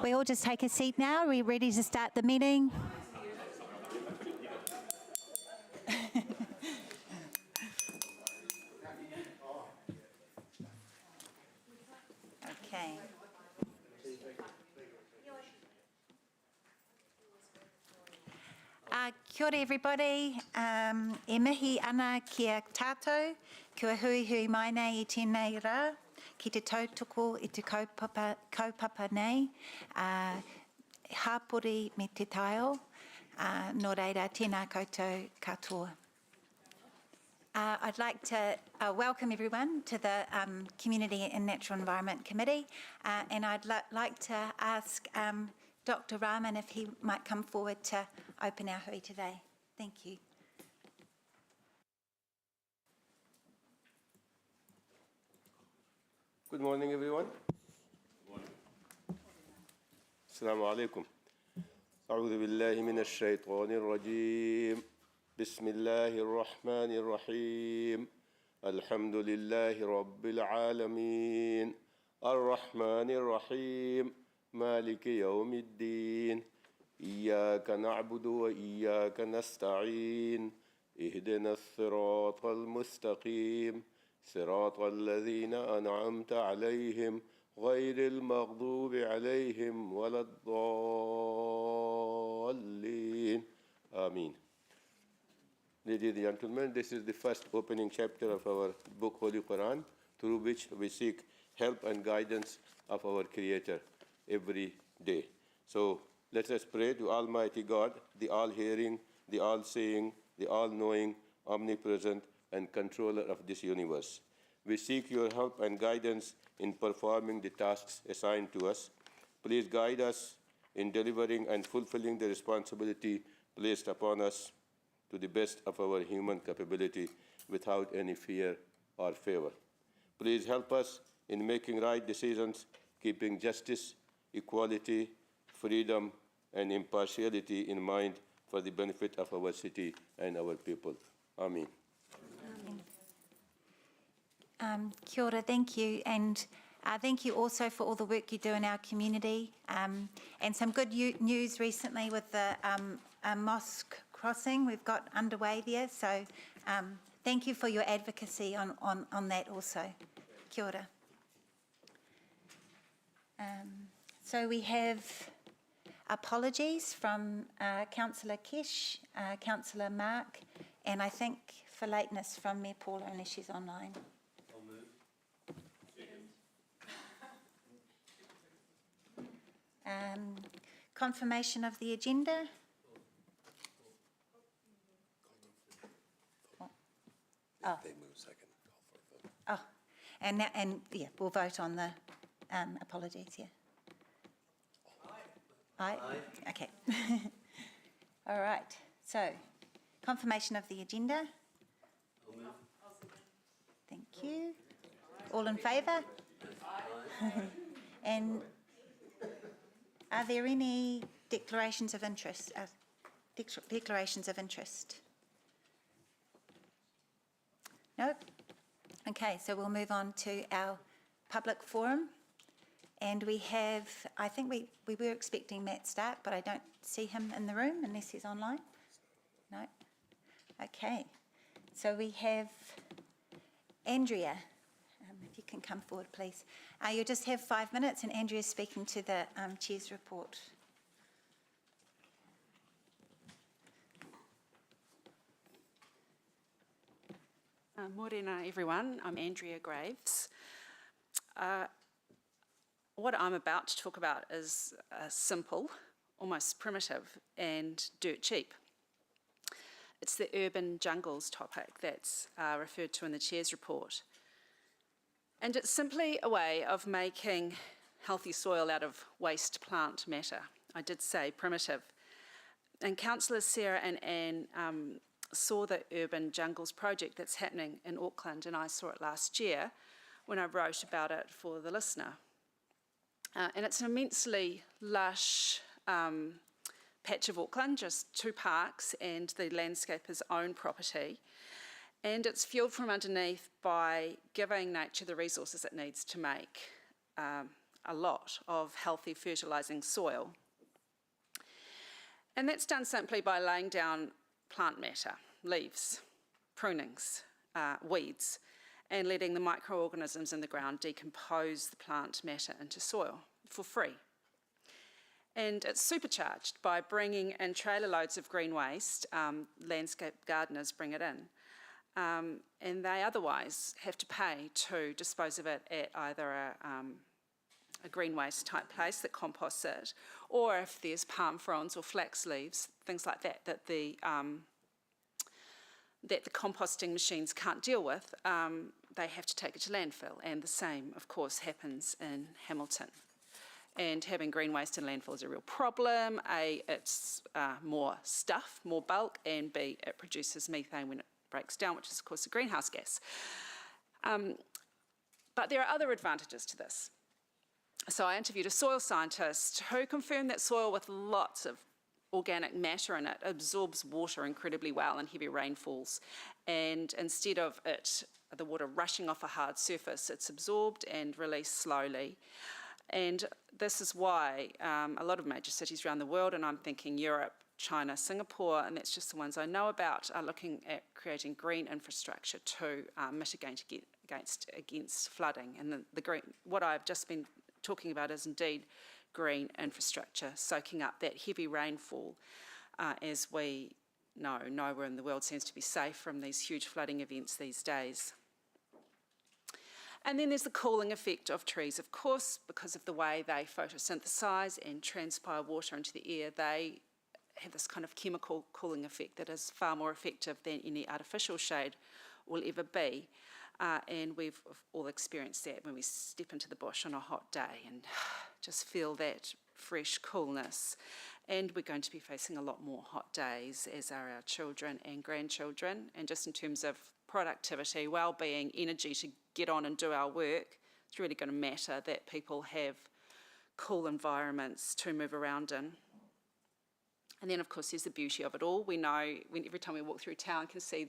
We all just take a seat now. Are we ready to start the meeting? Okay. Kia ora everybody, e mihi ana kia tātou, kia hui hui mai nei I tēnei rā, ki te tautoko I te kaupapa nei, hāpori me te taio, nō reira tēnā koutou katoa. I'd like to welcome everyone to the Community and Natural Environment Committee, and I'd like to ask Dr. Rahman if he might come forward to open our hui today. Thank you. Good morning, everyone. Good morning. Assalamu alaikum. أعوذ بالله من الشيطان الرجيم. بسم الله الرحمن الرحيم. الحمد لله رب العالمين. الرحمن الرحيم. مالك يوم الدين. إياك نعبد وإياك نستعين. اهدنا الصراط المستقيم. صراط الذين أنعمت عليهم غير المغضوب عليهم ولا الضالين. Amen. Ladies and gentlemen, this is the first opening chapter of our book Holy Quran, through which we seek help and guidance of our Creator every day. So let us pray to Almighty God, the all-hearing, the all-seeing, the all-knowing, omnipresent, and controller of this universe. We seek your help and guidance in performing the tasks assigned to us. Please guide us in delivering and fulfilling the responsibility placed upon us to the best of our human capability without any fear or favor. Please help us in making right decisions, keeping justice, equality, freedom, and impartiality in mind for the benefit of our city and our people. Amen. Kia ora, thank you, and thank you also for all the work you do in our community, and some good news recently with the mosque crossing we've got underway there, so thank you for your advocacy on that also. Kia ora. So we have apologies from Councillor Kesh, Councillor Mark, and I think for lateness from Mayor Paula, unless she's online. I'll move. Confirmation of the agenda. Oh. They move second. Call for a vote. Oh, and yeah, we'll vote on the apologies. Yeah. Aye. Aye. Okay. All right. So, confirmation of the agenda. I'll move. Thank you. All in favour? And are there any declarations of interest? Declarations of interest? Nope. Okay, so we'll move on to our public forum. And we have, I think we were expecting Matt Stark, but I don't see him in the room unless he's online. No? Okay. So we have Andrea. If you can come forward, please. You'll just have 5 minutes, and Andrea's speaking to the Chair's report. Morena everyone, I'm Andrea Graves. What I'm about to talk about is simple, almost primitive and dirt cheap. It's the urban jungles topic that's referred to in the Chair's report. And it's simply a way of making healthy soil out of waste plant matter. I did say primitive. And Councillors Sarah and Anne saw the Urban Jungles project that's happening in Auckland, and I saw it last year when I wrote about it for the Listener. And it's an immensely lush patch of Auckland, just 2 parks, and the landscape is own property. And it's fuelled from underneath by giving nature the resources it needs to make a lot of healthy fertilising soil. And that's done simply by laying down plant matter, leaves, prunings, weeds, and letting the microorganisms in the ground decompose the plant matter into soil for free. And it's supercharged by bringing in trailer loads of green waste. Landscape gardeners bring it in. And they otherwise have to pay to dispose of it at either a green waste type place that composts it, or if there's palm fronds or flax leaves, things like that, that the composting machines can't deal with, they have to take it to landfill. And the same, of course, happens in Hamilton. And having green waste in landfill is a real problem. A, it's more stuff, more bulk, and B, it produces methane when it breaks down, which is, of course, a greenhouse gas. But there are other advantages to this. So I interviewed a soil scientist who confirmed that soil with lots of organic matter in it absorbs water incredibly well in heavy rainfalls. And instead of the water rushing off a hard surface, it's absorbed and released slowly. And this is why a lot of major cities around the world, and I'm thinking Europe, China, Singapore, and that's just the ones I know about, are looking at creating green infrastructure to mitigate against flooding. And what I've just been talking about is indeed green infrastructure, soaking up that heavy rainfall, as we know, nowhere in the world seems to be safe from these huge flooding events these days. And then there's the cooling effect of trees. Of course, because of the way they photosynthesize and transpire water into the air, they have this kind of chemical cooling effect that is far more effective than any artificial shade will ever be. And we've all experienced that when we step into the bush on a hot day and just feel that fresh coolness. And we're going to be facing a lot more hot days, as are our children and grandchildren. And just in terms of productivity, well-being, energy to get on and do our work, it's really going to matter that people have cool environments to move around in. And then, of course, there's the beauty of it all. We know every time we walk through town, can see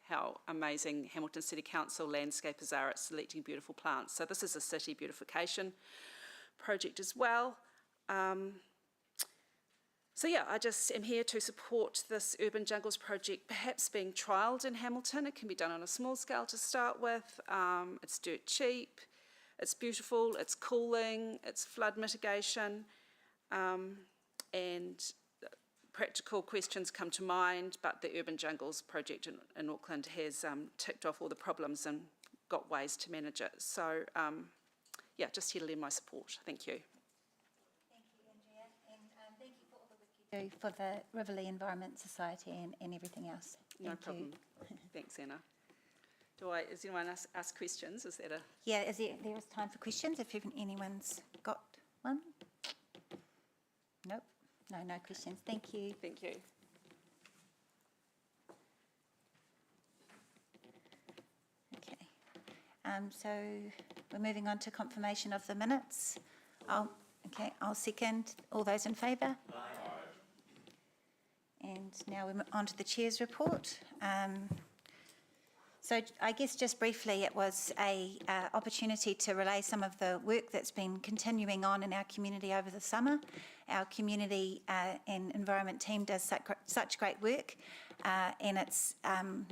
how amazing Hamilton City Council landscapers are at selecting beautiful plants. So this is a city beautification project as well. So yeah, I just am here to support this Urban Jungles project, perhaps being trialled in Hamilton. It can be done on a small scale to start with. It's dirt cheap, it's beautiful, it's cooling, it's flood mitigation, and practical questions come to mind, but the Urban Jungles project in Auckland has ticked off all the problems and got ways to manage it. So yeah, just here to lend my support. Thank you. Thank you, Andrea, and thank you for all the work you do for the Riverlea Environment Society and everything else. No Thank problem. you. Thanks, Anna. Does anyone ask questions? Is that a... Yeah, there is time for questions if anyone's got one? Nope, no questions. Thank you. Thank you. Okay, so we're moving on to confirmation of the minutes. I'll second. All those in favour? Aye. And now we're on to the Chair's report. So I guess just briefly, it was a opportunity to relay some of the work that's been continuing on in our community over the summer. Our community and environment team does such great work, and it's an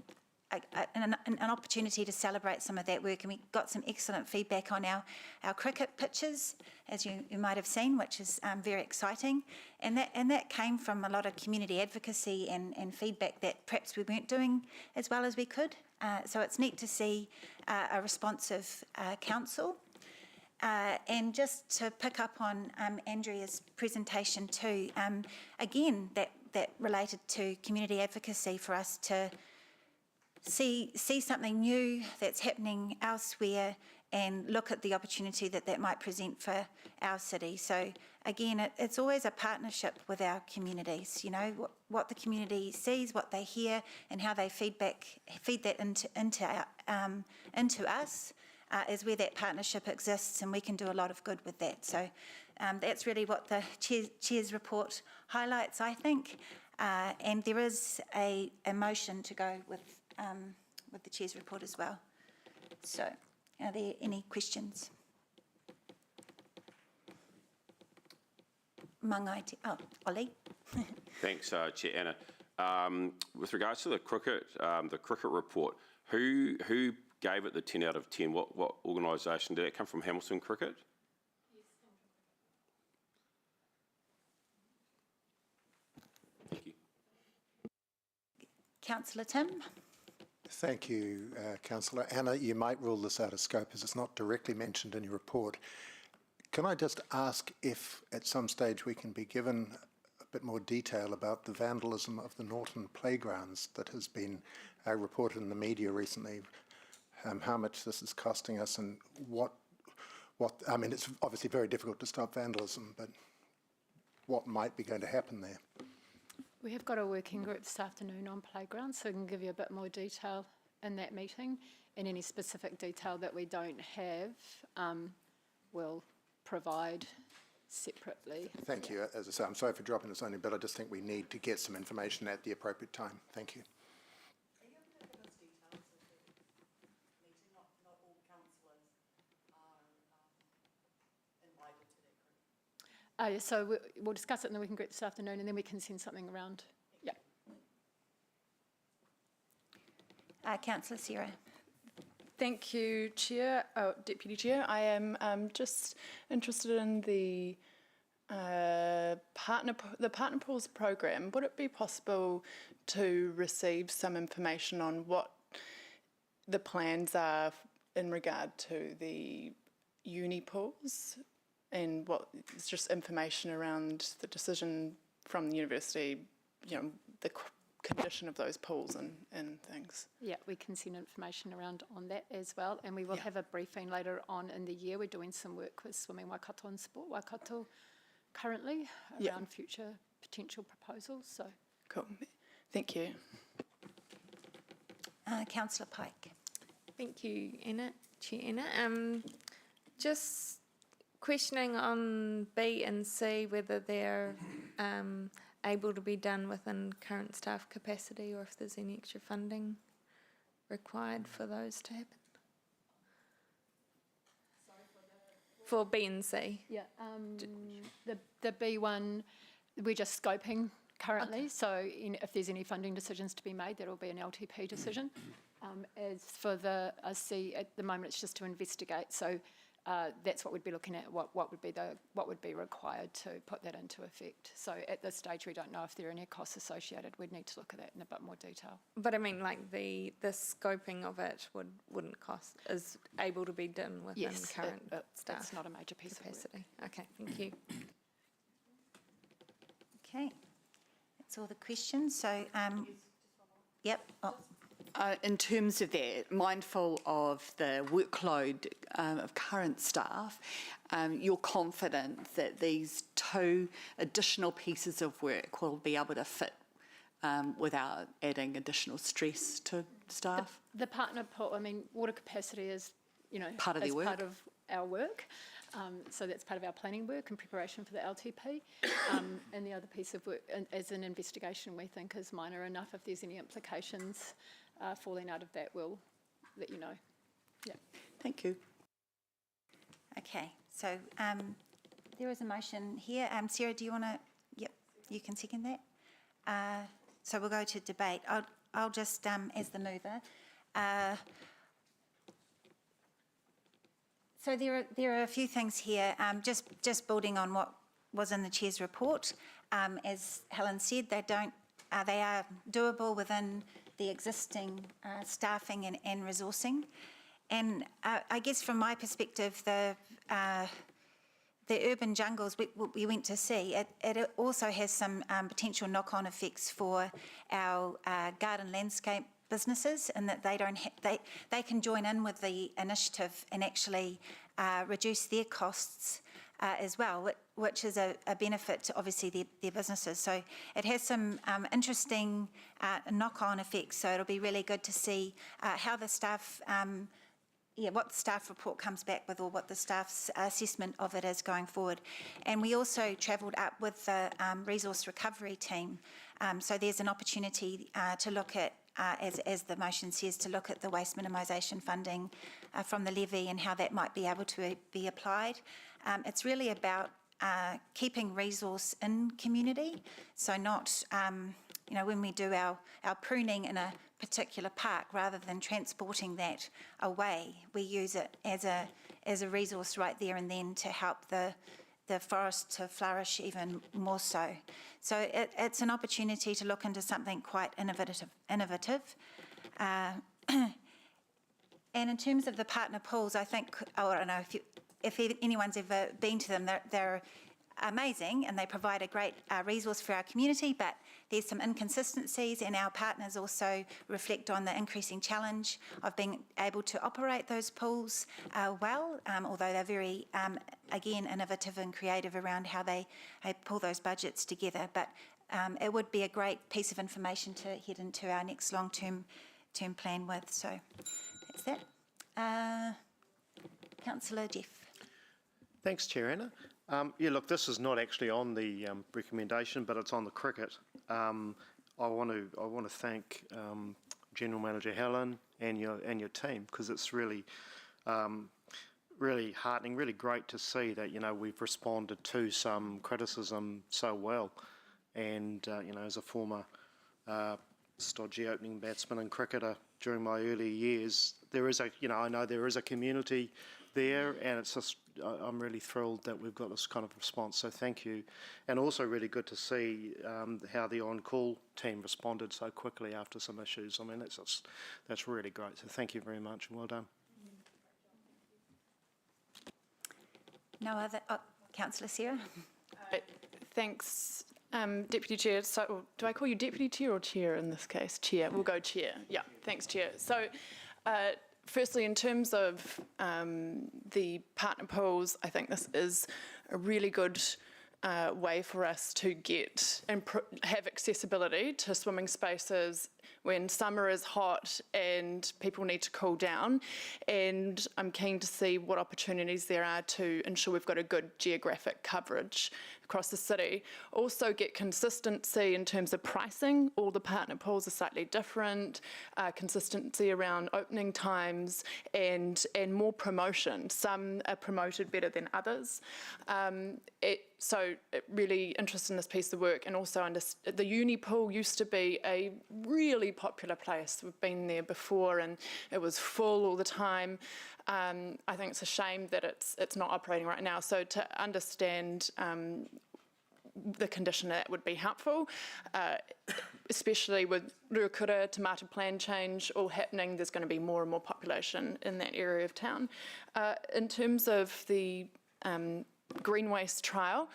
opportunity to celebrate some of that work. And we got some excellent feedback on our cricket pitches, as you might have seen, which is very exciting. And that came from a lot of community advocacy and feedback that perhaps we weren't doing as well as we could. So it's neat to see a responsive council. And just to pick up on Andrea's presentation too, again, that related to community advocacy for us to see something new that's happening elsewhere and look at the opportunity that might present for our city. So again, it's always a partnership with our communities, you know, what the community sees, what they hear, and how they feed that into us is where that partnership exists, and we can do a lot of good with that. So that's really what the Chair's report highlights, I think. And there is a motion to go with the Chair's report as well. So, are there any questions? Mangai, Ollie. Thanks, Chair Anna. With regards to the cricket report, who gave it the 10 out of 10? What organisation did it come from? Hamilton Cricket? Thank you. Councillor Tim. Thank you, Councillor. Anna, you might rule this out of scope as it's not directly mentioned in your report. Can I just ask if at some stage we can be given a bit more detail about the vandalism of the Norton playgrounds that has been reported in the media recently, how much this is costing us and I mean, it's obviously very difficult to stop vandalism, but what might be going to happen there? We have got a working group this afternoon on playgrounds, so we can give you a bit more detail in that meeting, and any specific detail that we don't have, we'll provide separately. Thank you. As I say, I'm sorry for dropping this on you, but I just think we need to get some information at the appropriate time. Thank you. Are you able to give us details of the meeting? Not all councillors are invited to that group. Yeah, so we'll discuss it in the working group this afternoon, and then we can send something around. Yeah. Councillor Sarah. Thank you, Deputy Chair. I am just interested in the Partner Pools program. Would it be possible to receive some information on what the plans are in regard to the uni pools, and what is just information around the decision from the university, the condition of those pools and things? Yeah, we can send information around on that as well, and we will have a briefing later on in the year. We're doing some work with Swimming Waikato and Sport Waikato currently around future potential proposals. So cool. Thank you. Councillor Pike. Thank you, Anna. Chair Anna. Just questioning on B and C, whether they're able to be done within current staff capacity, or if there's any extra funding required for those to happen. For B and C. yeah, the B1, we're just scoping currently. So if there's any funding decisions to be made, that'll be an LTP decision. As for the C, at the moment it's just to investigate. So that's what we'd be looking at. What would be required to put that into effect. So at this stage, we don't know if there are any costs associated. We'd need to look at that in a bit more detail. But I mean, like the scoping of it wouldn't cost, is able to be done within current staff It's not a major piece capacity. Okay, thank you. Okay, that's all the questions. So, yep. Oh. In terms of that, mindful of the workload of current staff, you're confident that these 2 additional pieces of work will be able to fit without adding additional stress to staff? The partner pool, I mean, water capacity is, Part of their work. part of our work. So that's part of our planning work and preparation for the LTP. And the other piece of work, as an investigation, we think is minor enough. If there's any implications falling out of that, we'll let you know. Yeah. Thank you. Okay, so there is a motion here. Sarah, do you want to? Yep, you can second that. So we'll go to debate. I'll just, as the mover. So there are a few things here. Just building on what was in the chair's report. As Helen said, they are doable within the existing staffing and resourcing. And I guess from my perspective, the urban jungles we went to see, it also has some potential knock-on effects for our garden landscape businesses, and that they can join in with the initiative and actually reduce their costs as well, which is a benefit to obviously their businesses. So it has some interesting knock-on effects. So it'll be really good to see how the staff, what the staff report comes back with, or what the staff's assessment of it is going forward. And we also travelled up with the resource recovery team. So there's an opportunity to look at, as the motion says, to look at the waste minimisation funding from the levy and how that might be able to be applied. It's really about keeping resource in community. So not, when we do our pruning in a particular park, rather than transporting that away, we use it as a resource right there and then to help the forest to flourish even more so. So it's an opportunity to look into something quite innovative. And in terms of the partner pools, I think, I don't know if anyone's ever been to them, they're amazing and they provide a great resource for our community, but there's some inconsistencies, and our partners also reflect on the increasing challenge of being able to operate those pools well, although they're very, again, innovative and creative around how they pull those budgets together. But it would be a great piece of information to head into our next long-term plan with. So that's that. Councillor Jeff. Thanks, Chair Anna. Yeah, look, this is not actually on the recommendation, but it's on the cricket. I want to thank General Manager Helen and your team, because it's really really heartening, really great to see that we've responded to some criticism so well. And as a former stodgy opening batsman and cricketer during my early years, there is I know there is a community there, and it's just I'm really thrilled that we've got this kind of response, so thank you. And also really good to see how the on-call team responded so quickly after some issues. I mean, that's really great, so thank you very much and well done. No other, Councillor Sarah. Thanks, Deputy Chair. So, do I call you Deputy Chair or Chair in this case? Chair. We'll go Chair. Yeah, thanks, Chair. So, firstly, in terms of the partner pools, I think this is a really good way for us to get and have accessibility to swimming spaces when summer is hot and people need to cool down. And I'm keen to see what opportunities there are to ensure we've got a good geographic coverage across the city. Also get consistency in terms of pricing. All the partner pools are slightly different, consistency around opening times and more promotion. Some are promoted better than others. So really interested in this piece of work, and also the uni pool used to be a really popular place. We've been there before and it was full all the time. I think it's a shame that it's not operating right now. So to understand the condition, that would be helpful, especially with Ruakura, Tomato Plan change all happening. There's going to be more and more population in that area of town. In terms of the green waste trial,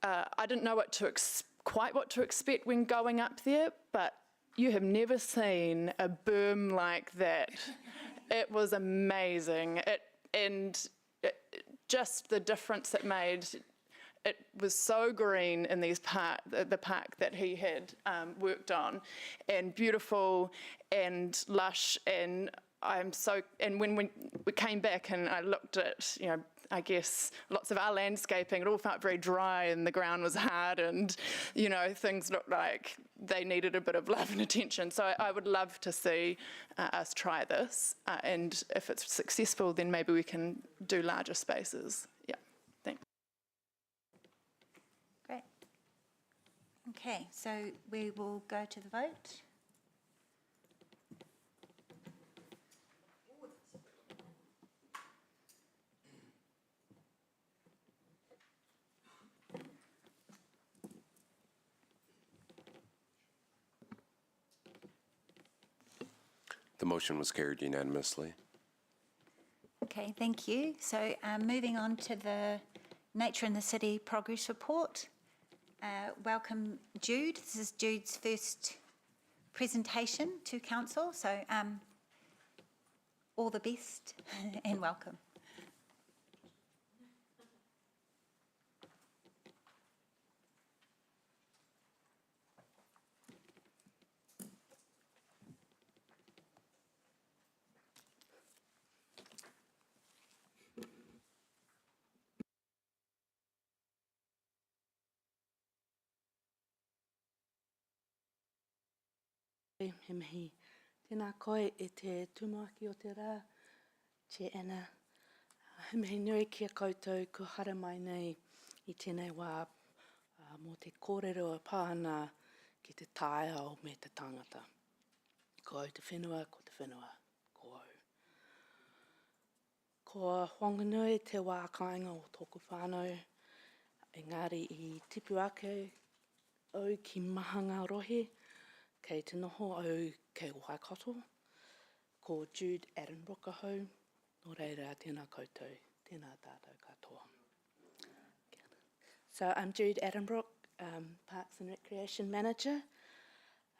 I didn't know quite what to expect when going up there, but you have never seen a berm like that. It was amazing. Just the difference it made. It was so green in the park that he had worked on, and beautiful and lush, and when we came back and I looked at, I guess lots of our landscaping, it all felt very dry and the ground was hard, and things looked like they needed a bit of love and attention. So I would love to see us try this, and if it's successful, then maybe we can do larger spaces. Yeah, thanks. Great. Okay, so we will go to the vote. The motion was carried unanimously. Okay, thank you. So moving on to the Nature in the City Progress Report. Welcome, Jude. This is Jude's first presentation to Council, so all the best and welcome. He mihi. Tēnā koe e te tumuaki o te rā, Chair Anna. He mihi nui kia koutou ko hara mai nei i tēnei wā mō te kōrero pāna ki te tāeao me te tangata. Ko au te whenua, ko te whenua, ko au. Ko whanganui te wā kāinga o tōku whānau, engari i tipu ake au ki Mahanga Rohe, kei te noho au kei Waikato, ko Jude Addenbrooke ahau, nō reira tēnā koutou, tēnā tātou katoa. So I'm Jude Addenbrooke, Parks and Recreation Manager.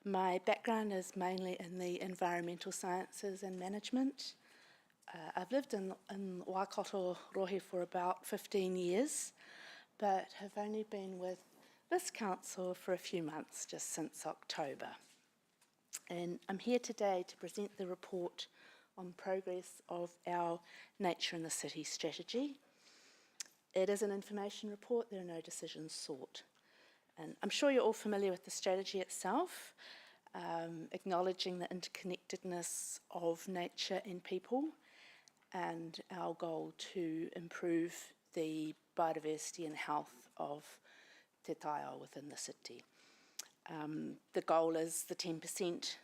My background is mainly in the environmental sciences and management. I've lived in Waikato Rohe for about 15 years, but have only been with this council for a few months, just since October. And I'm here today to present the report on progress of our Nature in the City strategy. It is an information report, there are no decisions sought. And I'm sure you're all familiar with the strategy itself, acknowledging the interconnectedness of nature and people, and our goal to improve the biodiversity and health of te taiao within the city. The goal is the 10%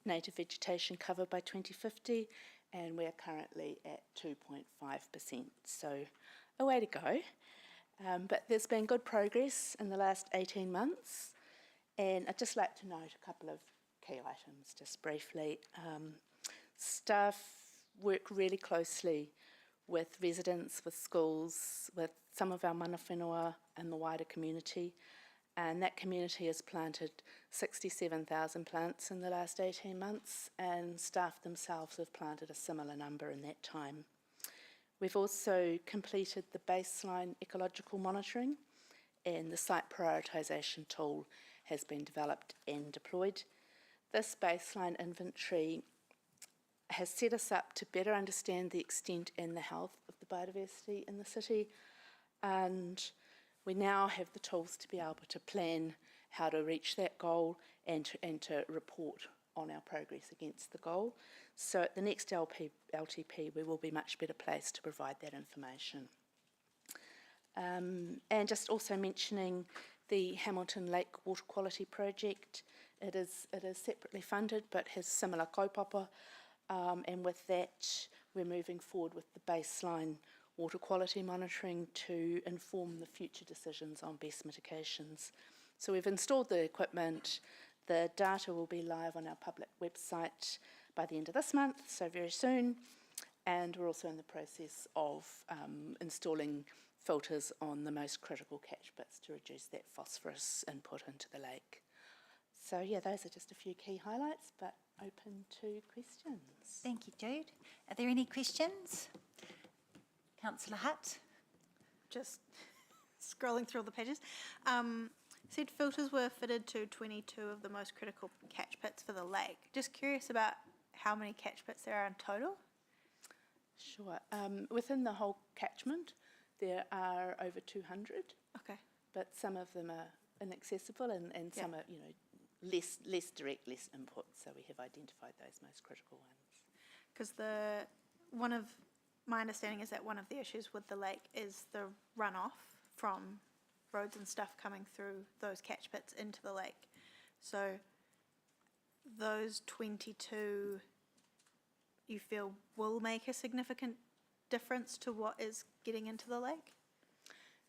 native vegetation cover by 2050, and we're currently at 2.5%, so a way to go. But there's been good progress in the last 18 months, and I'd just like to note a couple of key items just briefly. Staff work really closely with residents, with schools, with some of our mana whenua and the wider community, and that community has planted 67,000 plants in the last 18 months, and staff themselves have planted a similar number in that time. We've also completed the baseline ecological monitoring, and the site prioritisation tool has been developed and deployed. This baseline inventory has set us up to better understand the extent and the health of the biodiversity in the city, and we now have the tools to be able to plan how to reach that goal and to report on our progress against the goal. So at the next LTP, we will be much better placed to provide that information. And just also mentioning the Hamilton Lake Water Quality Project. It is separately funded but has similar kaupapa, and with that we're moving forward with the baseline water quality monitoring to inform the future decisions on best mitigations. So we've installed the equipment. The data will be live on our public website by the end of this month, so very soon. And we're also in the process of installing filters on the most critical catch pits to reduce that phosphorus input into the lake. So yeah, those are just a few key highlights, but open to questions. Thank you, Jude. Are there any questions? Councillor Hutt? Just scrolling through all the pages. Said filters were fitted to 22 of the most critical catch pits for the lake. Just curious about how many catch pits there are in total? Sure. Within the whole catchment, there are over 200. Okay. But some of them are inaccessible, and some are, less direct, less input. So we have identified those most critical ones. Because my understanding is that one of the issues with the lake is the runoff from roads and stuff coming through those catch pits into the lake. So those 22 you feel will make a significant difference to what is getting into the lake?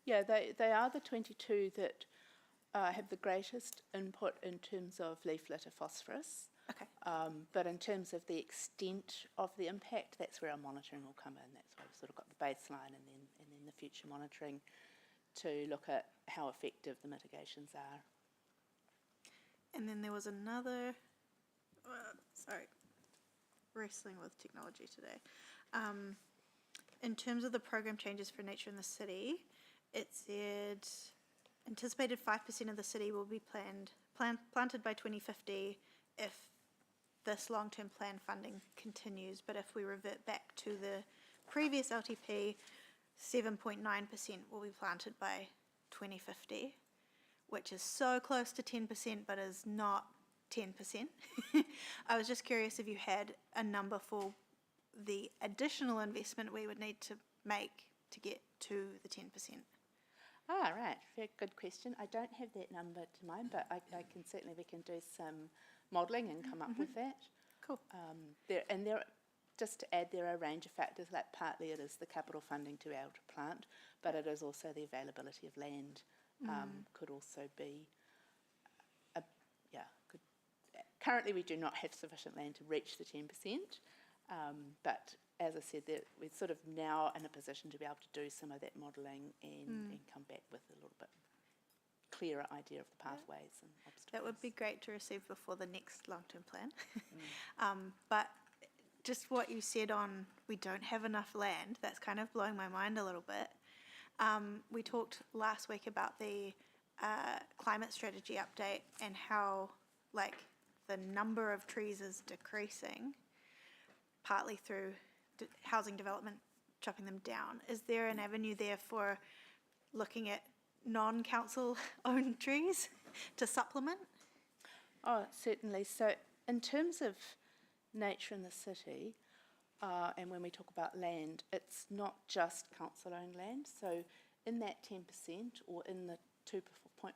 Yeah, they are the 22 that have the greatest input in terms of leaf litter phosphorus. Okay. But in terms of the extent of the impact, that's where our monitoring will come in. That's why we've sort of got the baseline and then the future monitoring to look at how effective the mitigations are. And then there was another, wrestling with technology today. In terms of the program changes for nature in the city, it said anticipated 5% of the city will be planted by 2050 if this long-term plan funding continues, but if we revert back to the previous LTP, 7.9% will be planted by 2050, which is so close to 10%, but is not 10%. I was just curious if you had a number for the additional investment we would need to make to get to the 10%. Ah, right, very good question. I don't have that number to mind, but I can certainly, we can do some modelling and come up with that. Cool. Just to add, there are a range of factors, like partly it is the capital funding to be able to plant, but it is also the availability of land, could also be, currently we do not have sufficient land to reach the 10%, but as I said, we're sort of now in a position to be able to do some of that modelling and come back with a little bit clearer idea of the pathways and obstacles. That would be great to receive before the next long-term plan. But just what you said on we don't have enough land, that's kind of blowing my mind a little bit. We talked last week about the climate strategy update and how like the number of trees is decreasing, partly through housing development, chopping them down. Is there an avenue there for looking at non-council owned trees to supplement? Oh, certainly. So in terms of nature in the city, and when we talk about land, it's not just council-owned land. So in that 10% or in the 2.5%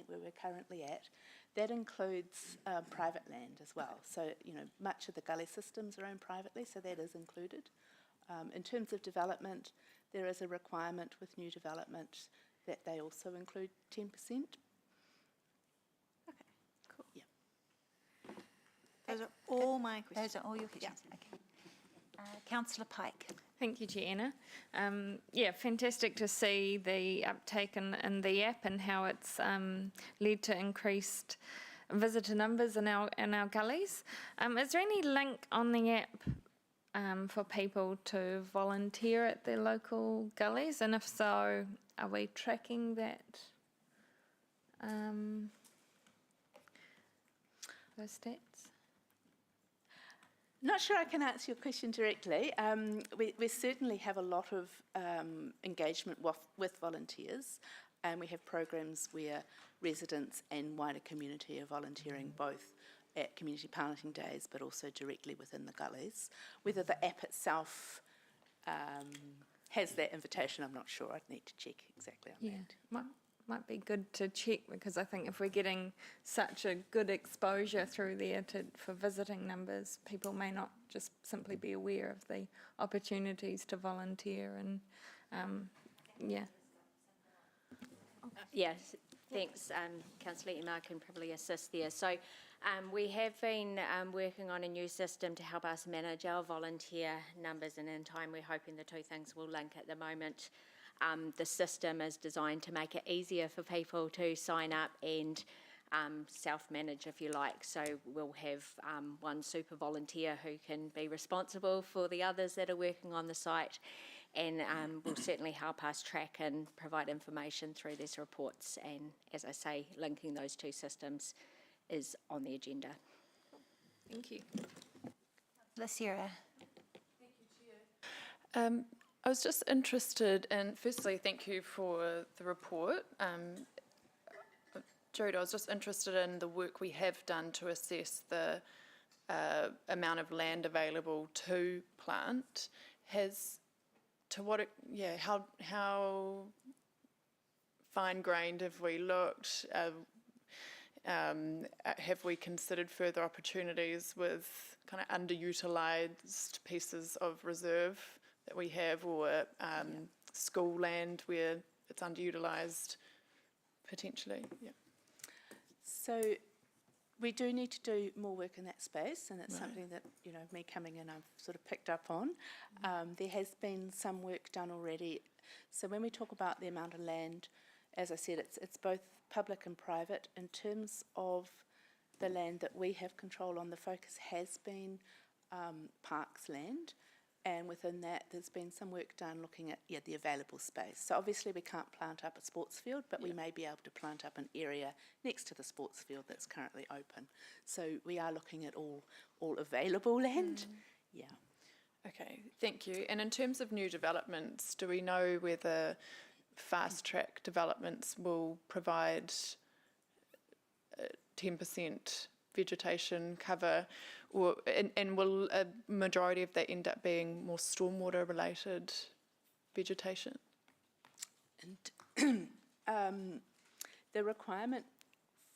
where we're currently at, that includes private land as well. So, you know, much of the gully systems are owned privately, so that is included. In terms of development, there is a requirement with new development that they also include 10%. Okay, cool. Yeah. Those are all my questions. Those are all your questions? Okay. Councillor Pike. Thank you, Chair Anna. Fantastic to see the uptake in the app and how it's led to increased visitor numbers in our gullies. Is there any link on the app for people to volunteer at their local gullies? And if so, are we tracking that? Those stats? Not sure I can answer your question directly. We certainly have a lot of engagement with volunteers, and we have programs where residents and wider community are volunteering both at community planting days but also directly within the gullies. Whether the app itself has that invitation, I'm not sure. I'd need to check exactly on that. Might be good to check, because I think if we're getting such a good exposure through there for visiting numbers, people may not just simply be aware of the opportunities to volunteer and Yes, thanks. Councillor Emma can probably assist there. So we have been working on a new system to help us manage our volunteer numbers, and in time we're hoping the two things will link. At the moment, the system is designed to make it easier for people to sign up and self-manage, if you like. So we'll have one super volunteer who can be responsible for the others that are working on the site, and will certainly help us track and provide information through these reports. And as I say, linking those two systems is on the agenda. Thank you. Sarah. I was just interested in, firstly, thank you for the report. Jude, I was just interested in the work we have done to assess the amount of land available to plant. How fine-grained have we looked? Have we considered further opportunities with kind of underutilised pieces of reserve that we have, or school land where it's underutilised potentially? Yeah. So we do need to do more work in that space, and it's something that, you know, me coming in, I've sort of picked up on. There has been some work done already. So when we talk about the amount of land, as I said, it's both public and private. In terms of the land that we have control on, the focus has been parks land. And within that, there's been some work done looking at the available space. So obviously we can't plant up a sports field, but we may be able to plant up an area next to the sports field that's currently open. So we are looking at all available land. Yeah. Okay, thank you. And in terms of new developments, do we know whether fast-track developments will provide 10% vegetation cover, and will a majority of that end up being more stormwater related vegetation? And The requirement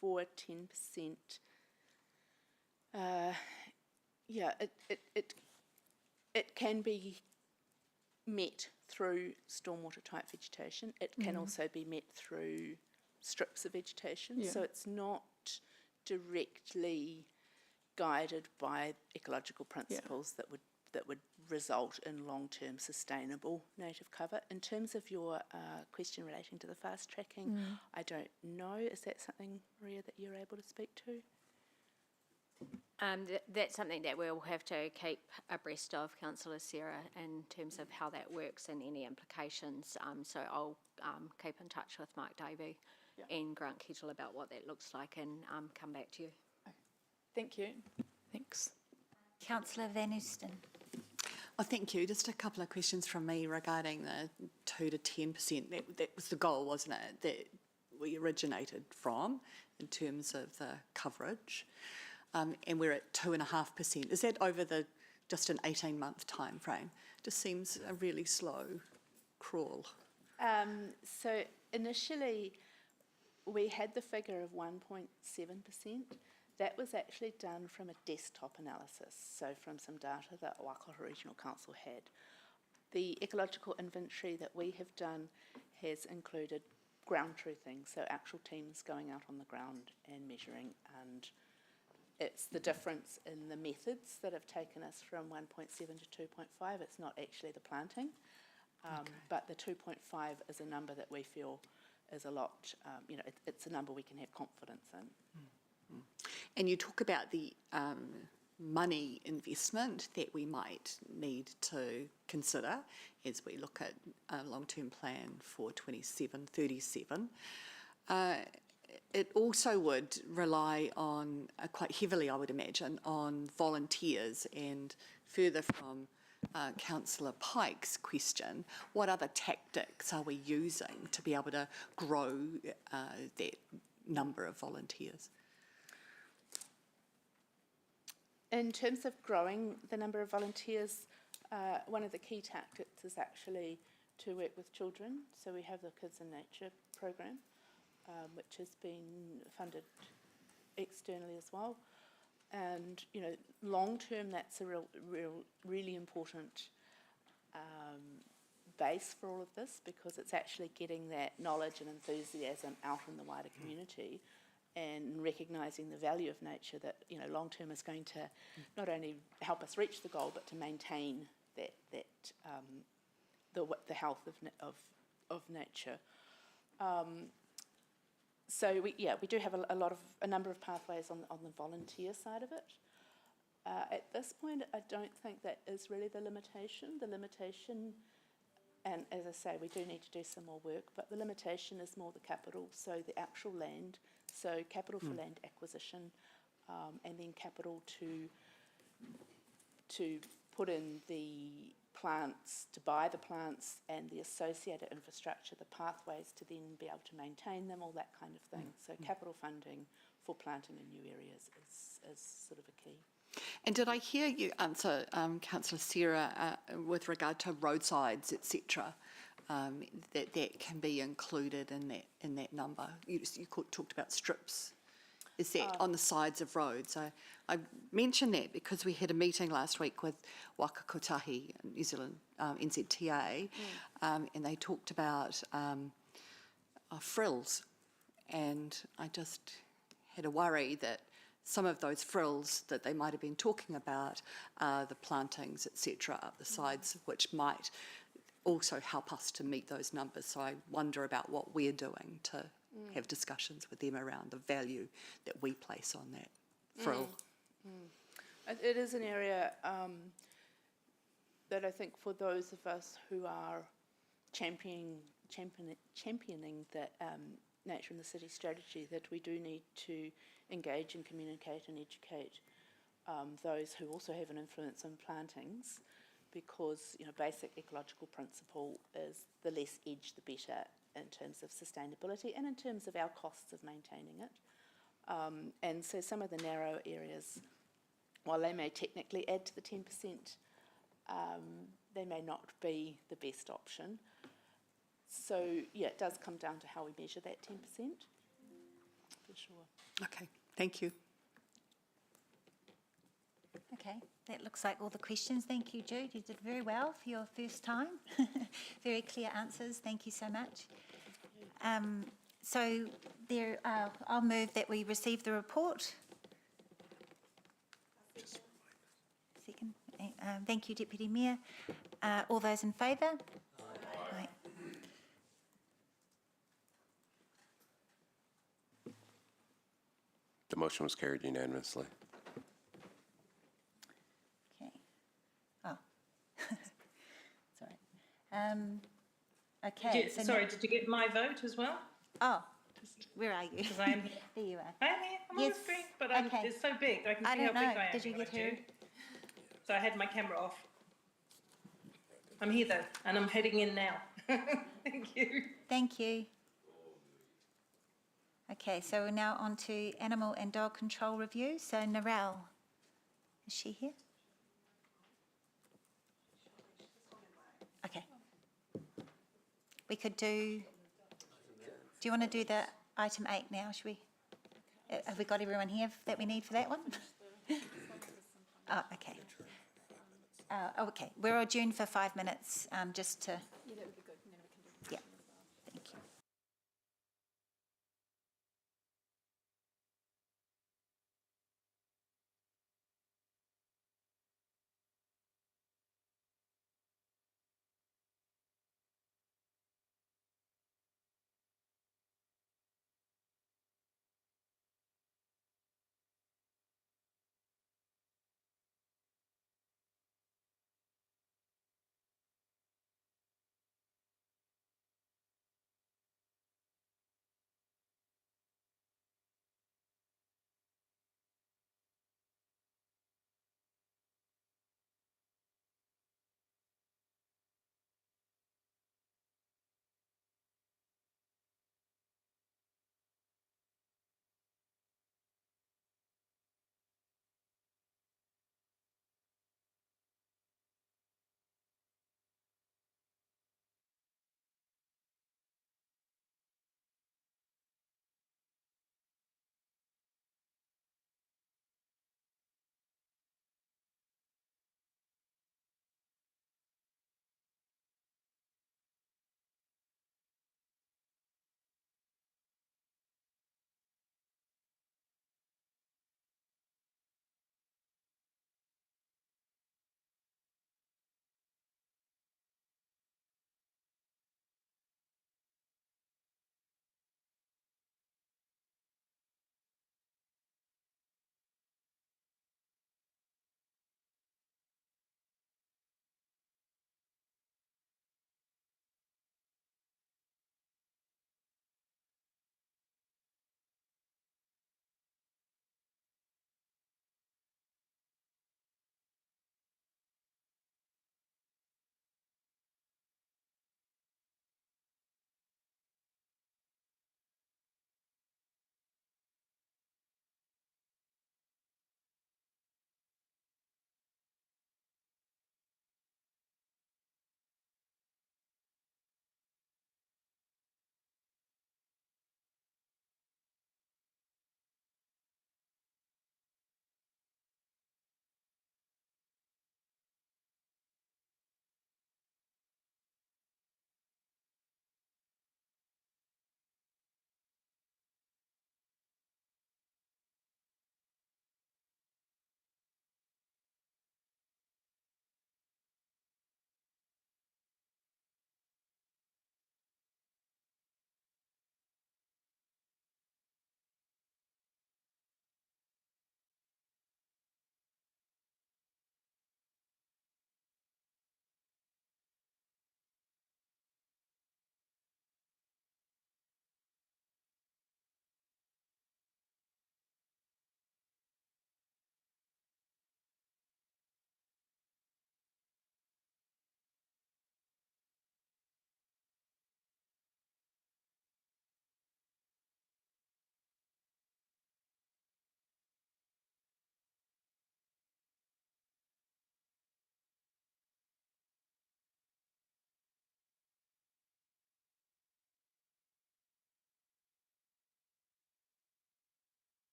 for 10%, it can be met through stormwater type vegetation. It can also be met through strips of vegetation. So it's not directly guided by ecological principles that would result in long-term sustainable native cover. In terms of your question relating to the fast tracking, I don't know. Is that something, Maria, that you're able to speak to? That's something that we'll have to keep abreast of, Councillor Sarah, in terms of how that works and any implications. So I'll keep in touch with Mark Davey and Grant Kettle about what that looks like and come back to you. Thank you. Thanks. Councillor Van Oosten. Oh, thank you. Just a couple of questions from me regarding the 2 to 10%. That was the goal, wasn't it, that we originated from in terms of the coverage? And we're at 2.5%. Is that over just an 18-month time frame? Just seems a really slow crawl. So initially, we had the figure of 1.7%. That was actually done from a desktop analysis, so from some data that Waikato Regional Council had. The ecological inventory that we have done has included ground truthing, so actual teams going out on the ground and measuring, and it's the difference in the methods that have taken us from 1.7 to 2.5. It's not actually the planting, but the 2.5 is a number that we feel is a lot, it's a number we can have confidence in. And you talk about the money investment that we might need to consider as we look at a long-term plan for 27-37. It also would rely on, quite heavily I would imagine, on volunteers, and further from Councillor Pike's question, what other tactics are we using to be able to grow that number of volunteers? In terms of growing the number of volunteers, one of the key tactics is actually to work with children. So we have the Kids in Nature program, which has been funded externally as well. And, long term, that's a really important base for all of this, because it's actually getting that knowledge and enthusiasm out in the wider community and recognising the value of nature that, long term is going to not only help us reach the goal, but to maintain the health of nature. So we do have a number of pathways on the volunteer side of it. At this point, I don't think that is really the limitation. The limitation, and as I say, we do need to do some more work, but the limitation is more the capital, so the actual land, so capital for land acquisition, and then capital to put in the plants, to buy the plants and the associated infrastructure, the pathways to then be able to maintain them, all that kind of thing. So capital funding for planting in new areas is sort of a key. And did I hear you answer, Councillor Sarah, with regard to roadsides, etc., that can be included in that number? You talked about strips. Is that on the sides of roads? I mentioned that because we had a meeting last week with Waka Kotahi, New Zealand NZTA, and they talked about frills, and I just had a worry that some of those frills that they might have been talking about are the plantings, etc., up the sides, which might also help us to meet those numbers. So I wonder about what we're doing to have discussions with them around the value that we place on that frill. It is an area that I think for those of us who are championing the Nature in the City strategy, that we do need to engage and communicate and educate those who also have an influence on plantings, because basic ecological principle is the less edge the better in terms of sustainability and in terms of our costs of maintaining it. And so some of the narrow areas, while they may technically add to the 10%, they may not be the best option. So, yeah, it does come down to how we measure that 10%, for sure. Okay, thank you. Okay, that looks like all the questions. Thank you, Jude. You did very well for your first time. Very clear answers. Thank you so much. So there, I'll move that we receive the report. Second. Thank you, Deputy Mayor. All those in favour? Aye. The motion was carried unanimously. Okay. Oh. Sorry. Okay. Did so you, sorry, now- did you get my vote as well? Oh, where are you? Because I am here. There you are. I am here. I'm on Yes, the screen, but okay. it's so big. I can I see how don't big know. I am. Did you when get I do. heard? So I had my camera off. I'm here though, and I'm heading in now. Thank you. Thank you. Okay, so we're now on to animal and dog control review. So Narelle, is she here? Okay. We could do you want to do the item 8 now, should we? Have we got everyone here that we need for that one? Oh, okay. Okay, we're adjourned for 5 minutes, just to... Yeah, that would be good. Yeah.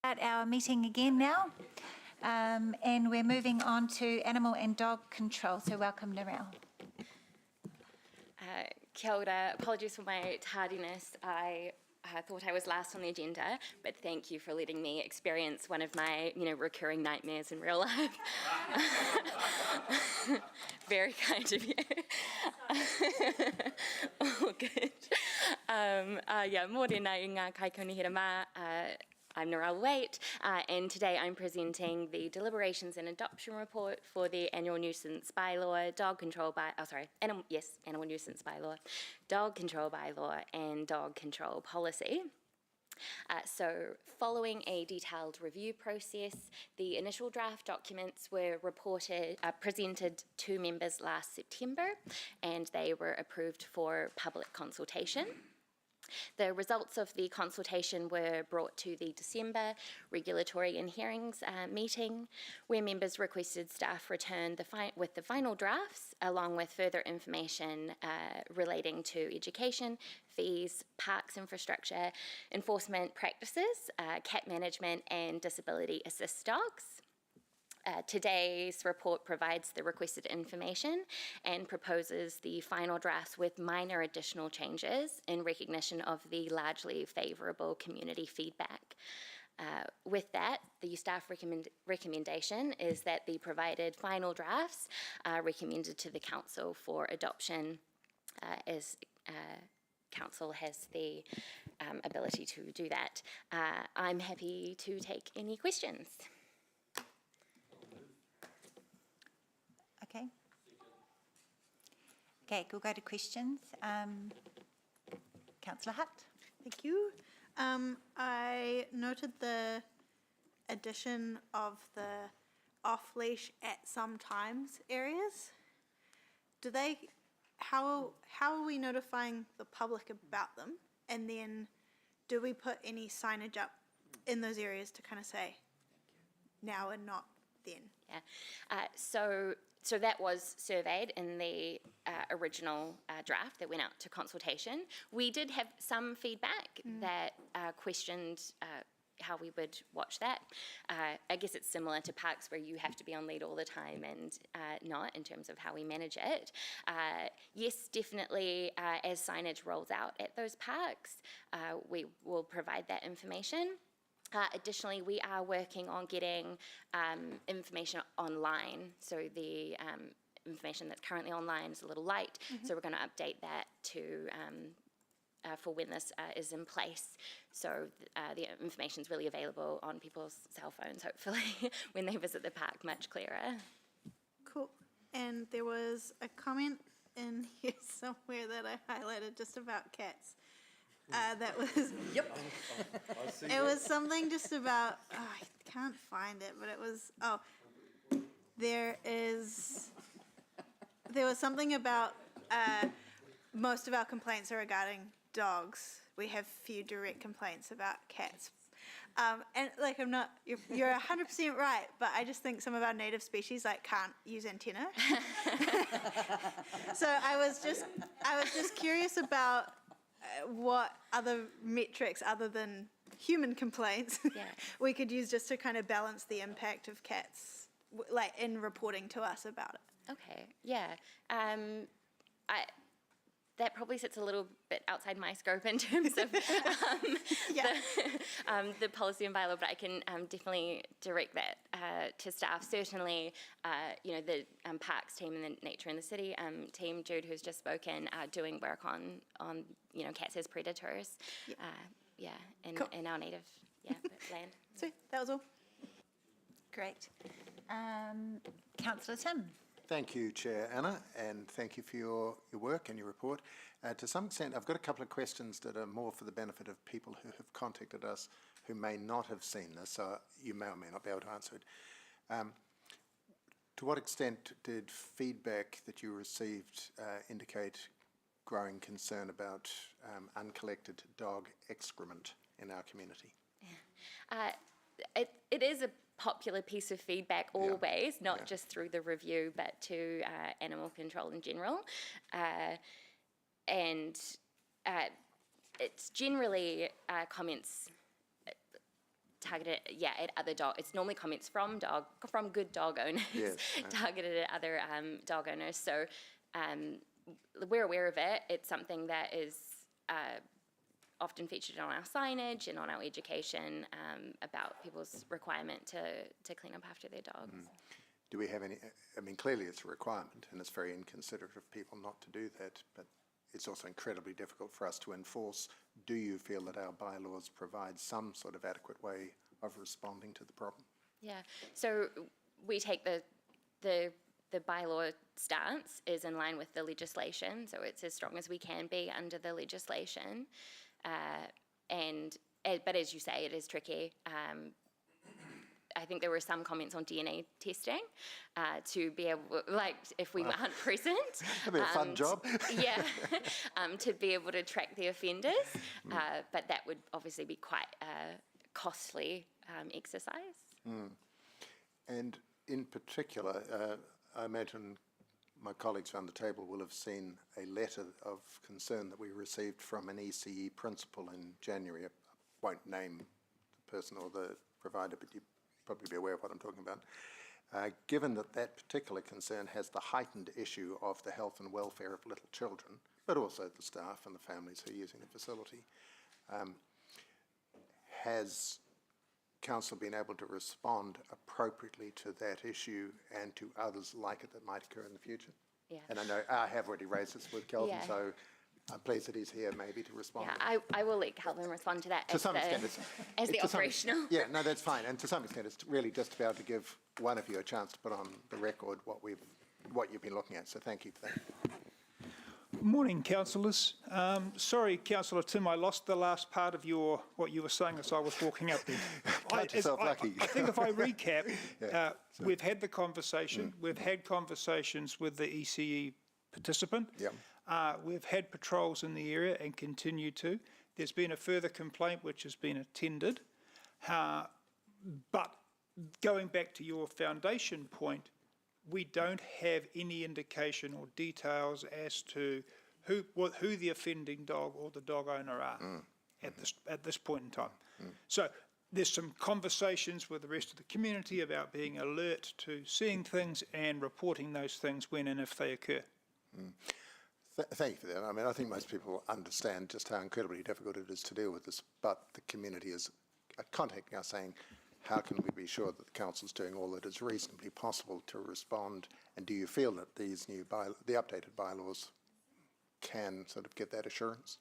At our meeting again now, and we're moving on to animal and dog control. So welcome, Narelle. Kia ora. Apologies for my tardiness. I thought I was last on the agenda, but thank you for letting me experience one of my, recurring nightmares in real life. Very kind of you. All good. Mōrena i ngā kaikonihira. I'm Narelle Waite, and today I'm presenting the deliberations and adoption report for the annual nuisance bylaw, animal nuisance bylaw, dog control bylaw, and dog control policy. So following a detailed review process, the initial draft documents were presented to members last September, and they were approved for public consultation. The results of the consultation were brought to the December Regulatory and Hearings meeting, where members requested staff return with the final drafts, along with further information relating to education, fees, parks infrastructure, enforcement practices, cat management, and disability assist dogs. Today's report provides the requested information and proposes the final drafts with minor additional changes in recognition of the largely favourable community feedback. With that, the staff recommendation is that the provided final drafts are recommended to the Council for adoption, as Council has the ability to do that. I'm happy to take any questions. Okay. Okay, we'll go to questions. Councillor Hutt. Thank you. I noted the addition of the off-leash at some times areas. How are we notifying the public about them? And then do we put any signage up in those areas to kind of say now and not then? Yeah. So that was surveyed in the original draft that went out to consultation. We did have some feedback that questioned how we would watch that. I guess it's similar to parks where you have to be on lead all the time and not in terms of how we manage it. Yes, definitely as signage rolls out at those parks, we will provide that information. Additionally, we are working on getting information online. So the information that's currently online is a little light. So we're going to update that to for when this is in place. So the information is really available on people's cell phones, hopefully, when they visit the park, much clearer. Cool. And there was a comment in here somewhere that I highlighted just about cats. That was, it was something just about, I can't find it, but it was, there was something about, most of our complaints are regarding dogs. We have few direct complaints about cats. And like, you're 100% right, but I just think some of our native species can't use antenna. So I was just curious about what other metrics other than human complaints we could use just to kind of balance the impact of cats, in reporting to us about it. Okay, yeah. That probably sits a little bit outside my scope in terms of the policy and bylaw, but I can definitely direct that to staff. Certainly, the parks team and the Nature in the City team, Jude, who's just spoken, are doing work on cats as predators. In our native land. Sweet, that was all. Great. Councillor Tim. Thank you, Chair Anna, and thank you for your work and your report. To some extent, I've got a couple of questions that are more for the benefit of people who have contacted us who may not have seen this, so you may or may not be able to answer it. To what extent did feedback that you received indicate growing concern about uncollected dog excrement in our community? It is a popular piece of feedback always, not just through the review, but to animal control in general. It's generally comments targeted, at other dog. It's normally comments from good dog owners, targeted at other dog owners. So we're aware of it. It's something that is often featured on our signage and on our education about people's requirement to clean up after their dogs. Do we have any, I mean, clearly it's a requirement and it's very inconsiderate of people not to do that, but it's also incredibly difficult for us to enforce. Do you feel that our bylaws provide some sort of adequate way of responding to the problem? Yeah, so we take the bylaw stance is in line with the legislation, so it's as strong as we can be under the legislation. But as you say, it is tricky. I think there were some comments on DNA testing to be able, like, if we aren't present. That'd be a fun job. To be able to track the offenders. But that would obviously be quite a costly exercise. And in particular, I imagine my colleagues around the table will have seen a letter of concern that we received from an ECE principal in January. I won't name the person or the provider, but you probably be aware of what I'm talking about. Given that that particular concern has the heightened issue of the health and welfare of little children, but also the staff and the families who are using the facility, has Council been able to respond appropriately to that issue and to others like it that might occur in the future? Yeah. And I know I have already raised this with Kelvin, so I'm pleased that he's here maybe to respond. Yeah, I will let Calvin respond to that To some extent, as the operational. Yeah, no, that's fine. And to some extent, it's really just to be able to give one of you a chance to put on the record what you've been looking at. So thank you for that. Morning, councillors. Sorry, Councillor Tim, I lost the last part of what you were saying as I was walking up there. Count yourself lucky. I think if I recap, we've had the conversation. We've had conversations with the ECE participant. We've had patrols in the area and continue to. There's been a further complaint which has been attended. But going back to your foundation point, we don't have any indication or details as to who the offending dog or the dog owner are at this point in time. So there's some conversations with the rest of the community about being alert to seeing things and reporting those things when and if they occur. Thank you for that. I mean, I think most people understand just how incredibly difficult it is to deal with this, but the community is contacting us saying, how can we be sure that the Council's doing all that is reasonably possible to respond? And do you feel that these the updated bylaws can sort of give that assurance?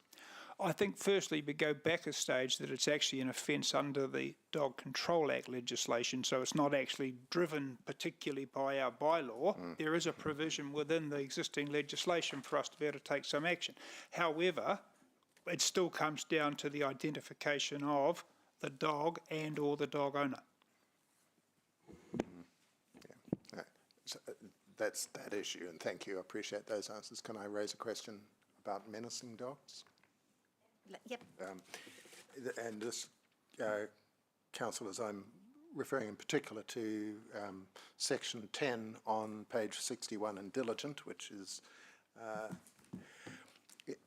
I think firstly we go back a stage that it's actually an offence under the Dog Control Act legislation, so it's not actually driven particularly by our bylaw. There is a provision within the existing legislation for us to be able to take some action. However, it still comes down to the identification of the dog and or the dog owner. So that's that issue, and thank you. I appreciate those answers. Can I raise a question about menacing dogs? Yep. And this, councillors, I'm referring in particular to section 10 on page 61 in Diligent, which is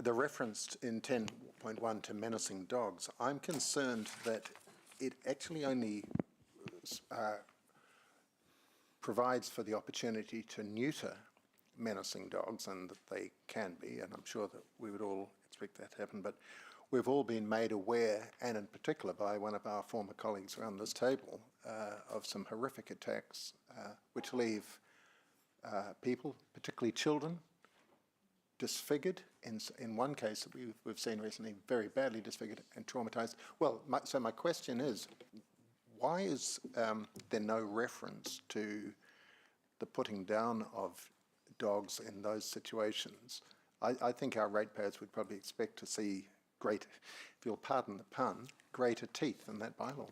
the reference in 10.1 to menacing dogs. I'm concerned that it actually only provides for the opportunity to neuter menacing dogs, and that they can be, and I'm sure that we would all expect that to happen, but we've all been made aware, and in particular by one of our former colleagues around this table, of some horrific attacks which leave people, particularly children, disfigured. In one case that we've seen recently, very badly disfigured and traumatised. Well, so my question is, why is there no reference to the putting down of dogs in those situations? I think our ratepayers would probably expect to see greater, if you'll pardon the pun, greater teeth in that bylaw.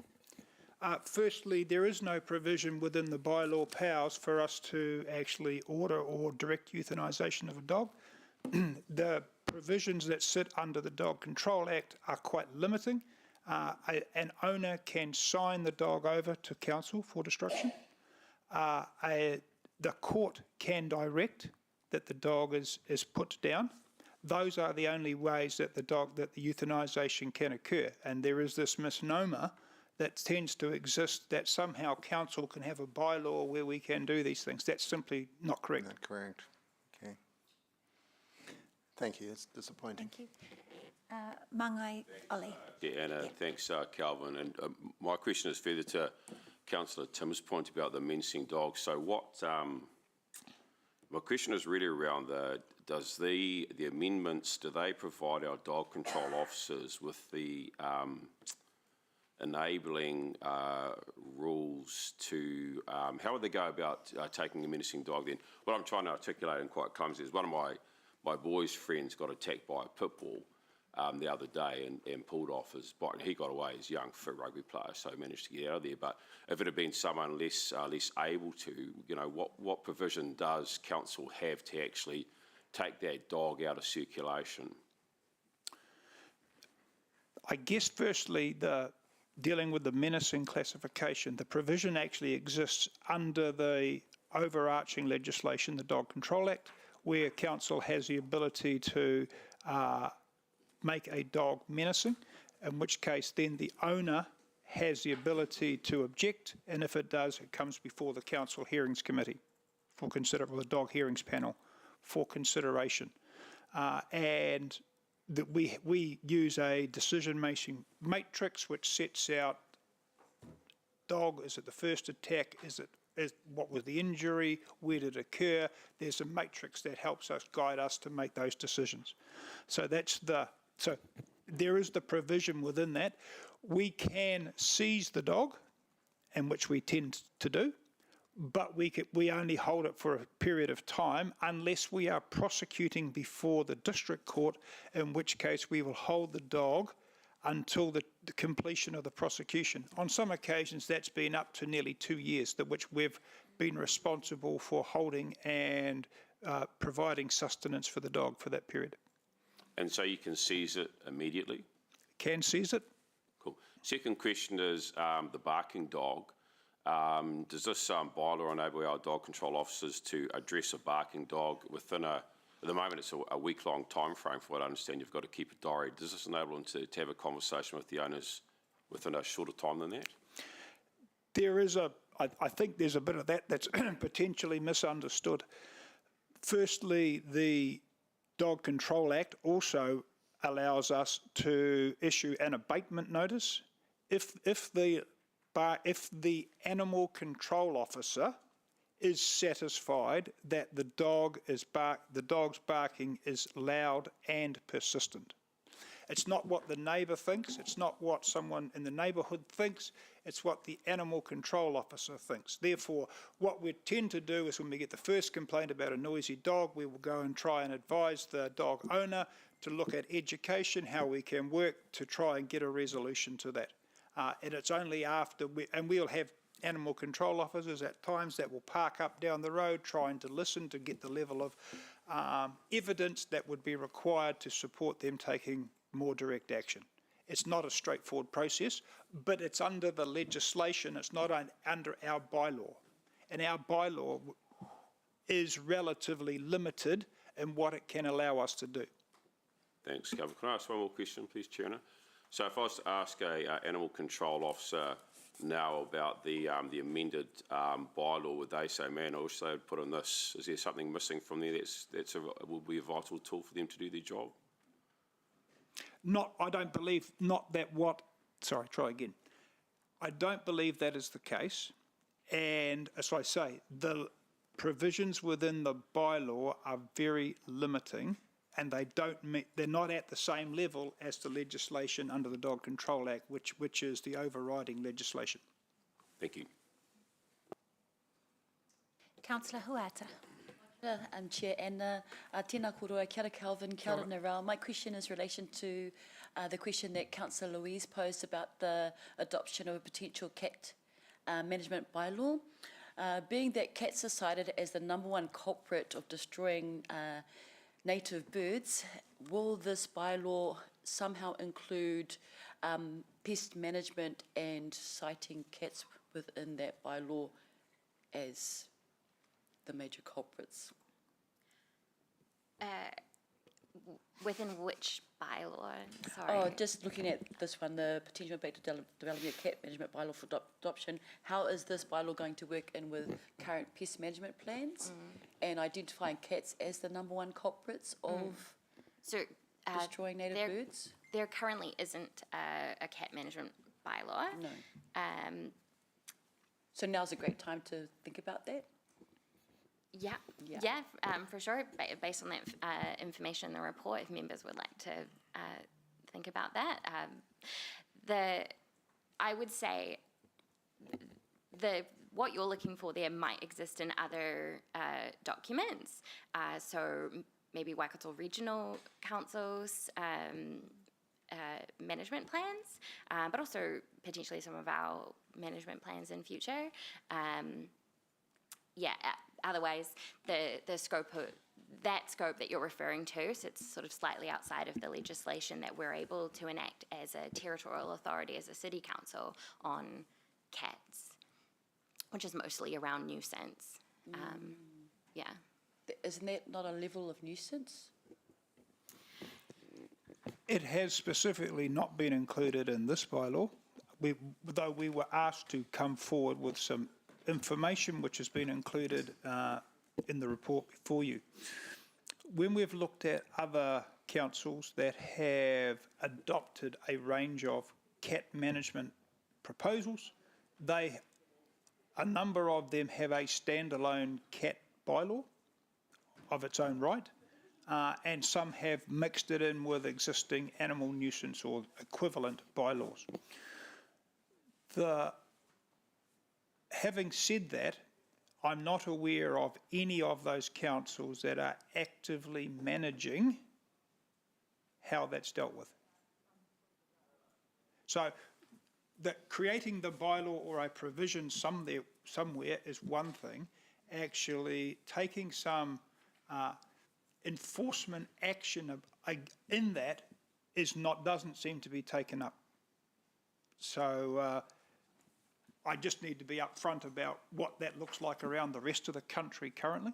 Firstly, there is no provision within the bylaw powers for us to actually order or direct euthanisation of a dog. The provisions that sit under the Dog Control Act are quite limiting. An owner can sign the dog over to council for destruction. The court can direct that the dog is put down. Those are the only ways that the euthanisation can occur. And there is this misnomer that tends to exist, that somehow council can have a bylaw where we can do these things. That's simply not correct. Not correct. Okay. Thank you. It's disappointing. Thank you. Mangai Ollie. Yeah, Anna, thanks, Calvin. And my question is further to Councillor Tim's point about the menacing dogs. So what, my question is really around does the amendments, do they provide our dog control officers with the enabling rules to, how would they go about taking a menacing dog then? What I'm trying to articulate in quite clumsy is one of my boy's friends got attacked by a pit bull the other day and pulled off his bite. And he got away as a young fit rugby player, so he managed to get out of there. But if it had been someone less able to, you know, what provision does council have to actually take that dog out of circulation? I guess firstly, dealing with the menacing classification, the provision actually exists under the overarching legislation, the Dog Control Act, where council has the ability to make a dog menacing, in which case then the owner has the ability to object, and if it does, it comes before the council hearings committee for the dog hearings panel for consideration. And that we use a decision-making matrix which sets out dog, is it the first attack, what was the injury, where did it occur? There's a matrix that helps us, guide us to make those decisions. So so there is the provision within that. We can seize the dog, and which we tend to do, but we only hold it for a period of time unless we are prosecuting before the district court, in which case we will hold the dog until the completion of the prosecution. On some occasions, that's been up to nearly 2 years, which we've been responsible for holding and providing sustenance for the dog for that period. And so you can seize it immediately? Can seize it. Cool. Second question is the barking dog. Does this bylaw enable our dog control officers to address a barking dog within at the moment it's a week-long time frame, for what I understand, you've got to keep a diary. Does this enable them to have a conversation with the owners within a shorter time than that? There is I think there's a bit of that that's potentially misunderstood. Firstly, the Dog Control Act also allows us to issue an abatement notice if the animal control officer is satisfied that the dog's barking is loud and persistent. It's not what the neighbour thinks, it's not what someone in the neighbourhood thinks, it's what the animal control officer thinks. Therefore, what we tend to do is when we get the first complaint about a noisy dog, we will go and try and advise the dog owner to look at education, how we can work to try and get a resolution to that. And it's only after we'll have animal control officers at times that will park up down the road trying to listen to get the level of evidence that would be required to support them taking more direct action. It's not a straightforward process, but it's under the legislation, it's not under our bylaw. And our bylaw is relatively limited in what it can allow us to do. Thanks, Calvin. Can I ask one more question, please, Chair? So if I was to ask a animal control officer now about the amended bylaw, would they say, man, I wish they would put in this? Is there something missing from there will be a vital tool for them to do their job? I don't believe that is the case. And as I say, the provisions within the bylaw are very limiting, and they're not at the same level as the legislation under the Dog Control Act, which is the overriding legislation. Thank you. Councillor Huata. Chair, and tēnā koroa, kia ora Calvin, kia ora Narelle. My question is in relation to the question that Councillor Louise posed about the adoption of a potential cat management bylaw. Being that cats are cited as the #1 culprit of destroying native birds, will this bylaw somehow include pest management and citing cats within that bylaw as the major culprits? Within which bylaw? Sorry. Oh, just looking at this one, the potential impact of developing a cat management bylaw for adoption. How is this bylaw going to work in with current pest management plans and identifying cats as the number one culprits of So, destroying native birds? There currently isn't a cat management bylaw. No. Um, So now's a great time to think about that? Yeah, for sure. Based on that information in the report, if members would like to think about that, I would say what you're looking for there might exist in other documents. So maybe Waikato Regional Council's management plans, but also potentially some of our management plans in future. Otherwise, the scope that you're referring to sits sort of slightly outside of the legislation that we're able to enact as a territorial authority, as a city council, on cats, which is mostly around nuisance. Isn't that not a level of nuisance? It has specifically not been included in this bylaw, though we were asked to come forward with some information which has been included in the report before you. When we've looked at other councils that have adopted a range of cat management proposals, a number of them have a standalone cat bylaw of its own right, and some have mixed it in with existing animal nuisance or equivalent bylaws. Having said that, I'm not aware of any of those councils that are actively managing how that's dealt with. So creating the bylaw or a provision somewhere is one thing. Actually taking some enforcement action in that doesn't seem to be taken up. So I just need to be upfront about what that looks like around the rest of the country currently.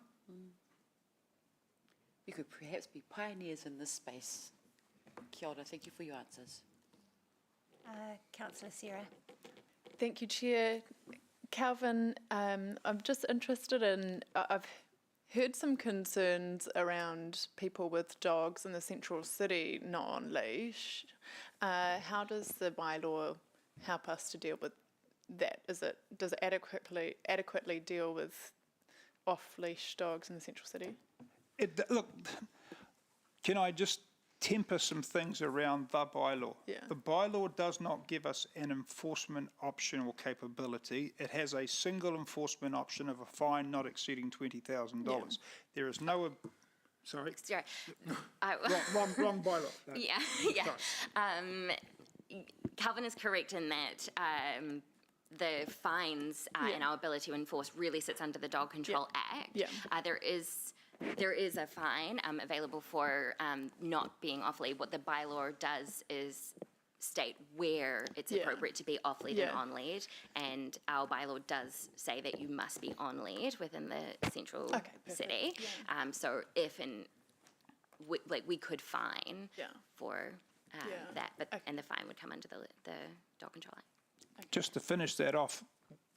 We could perhaps be pioneers in this space. Kia ora, thank you for your answers. Councillor Sarah. Thank you, Chair. Calvin, I'm just interested in, I've heard some concerns around people with dogs in the central city not on leash. How does the bylaw help us to deal with that? Does it adequately deal with off-leash dogs in the central city? Look, can I just temper some things around the bylaw? Yeah. The bylaw does not give us an enforcement option or capability. It has a single enforcement option of a fine not exceeding $20,000. Yeah. There is no... Sorry? Sorry. Wrong bylaw. No. Yeah. Calvin is correct in that the fines and our ability to enforce really sits under the Dog Control Act. Yeah. There is a fine available for not being off-lead. What the bylaw does is state where it's appropriate to be off-lead and on-lead, and our bylaw does say that you must be on-lead within the central city. So if we could fine for that, and the fine would come under the Dog Control Act. Just to finish that off,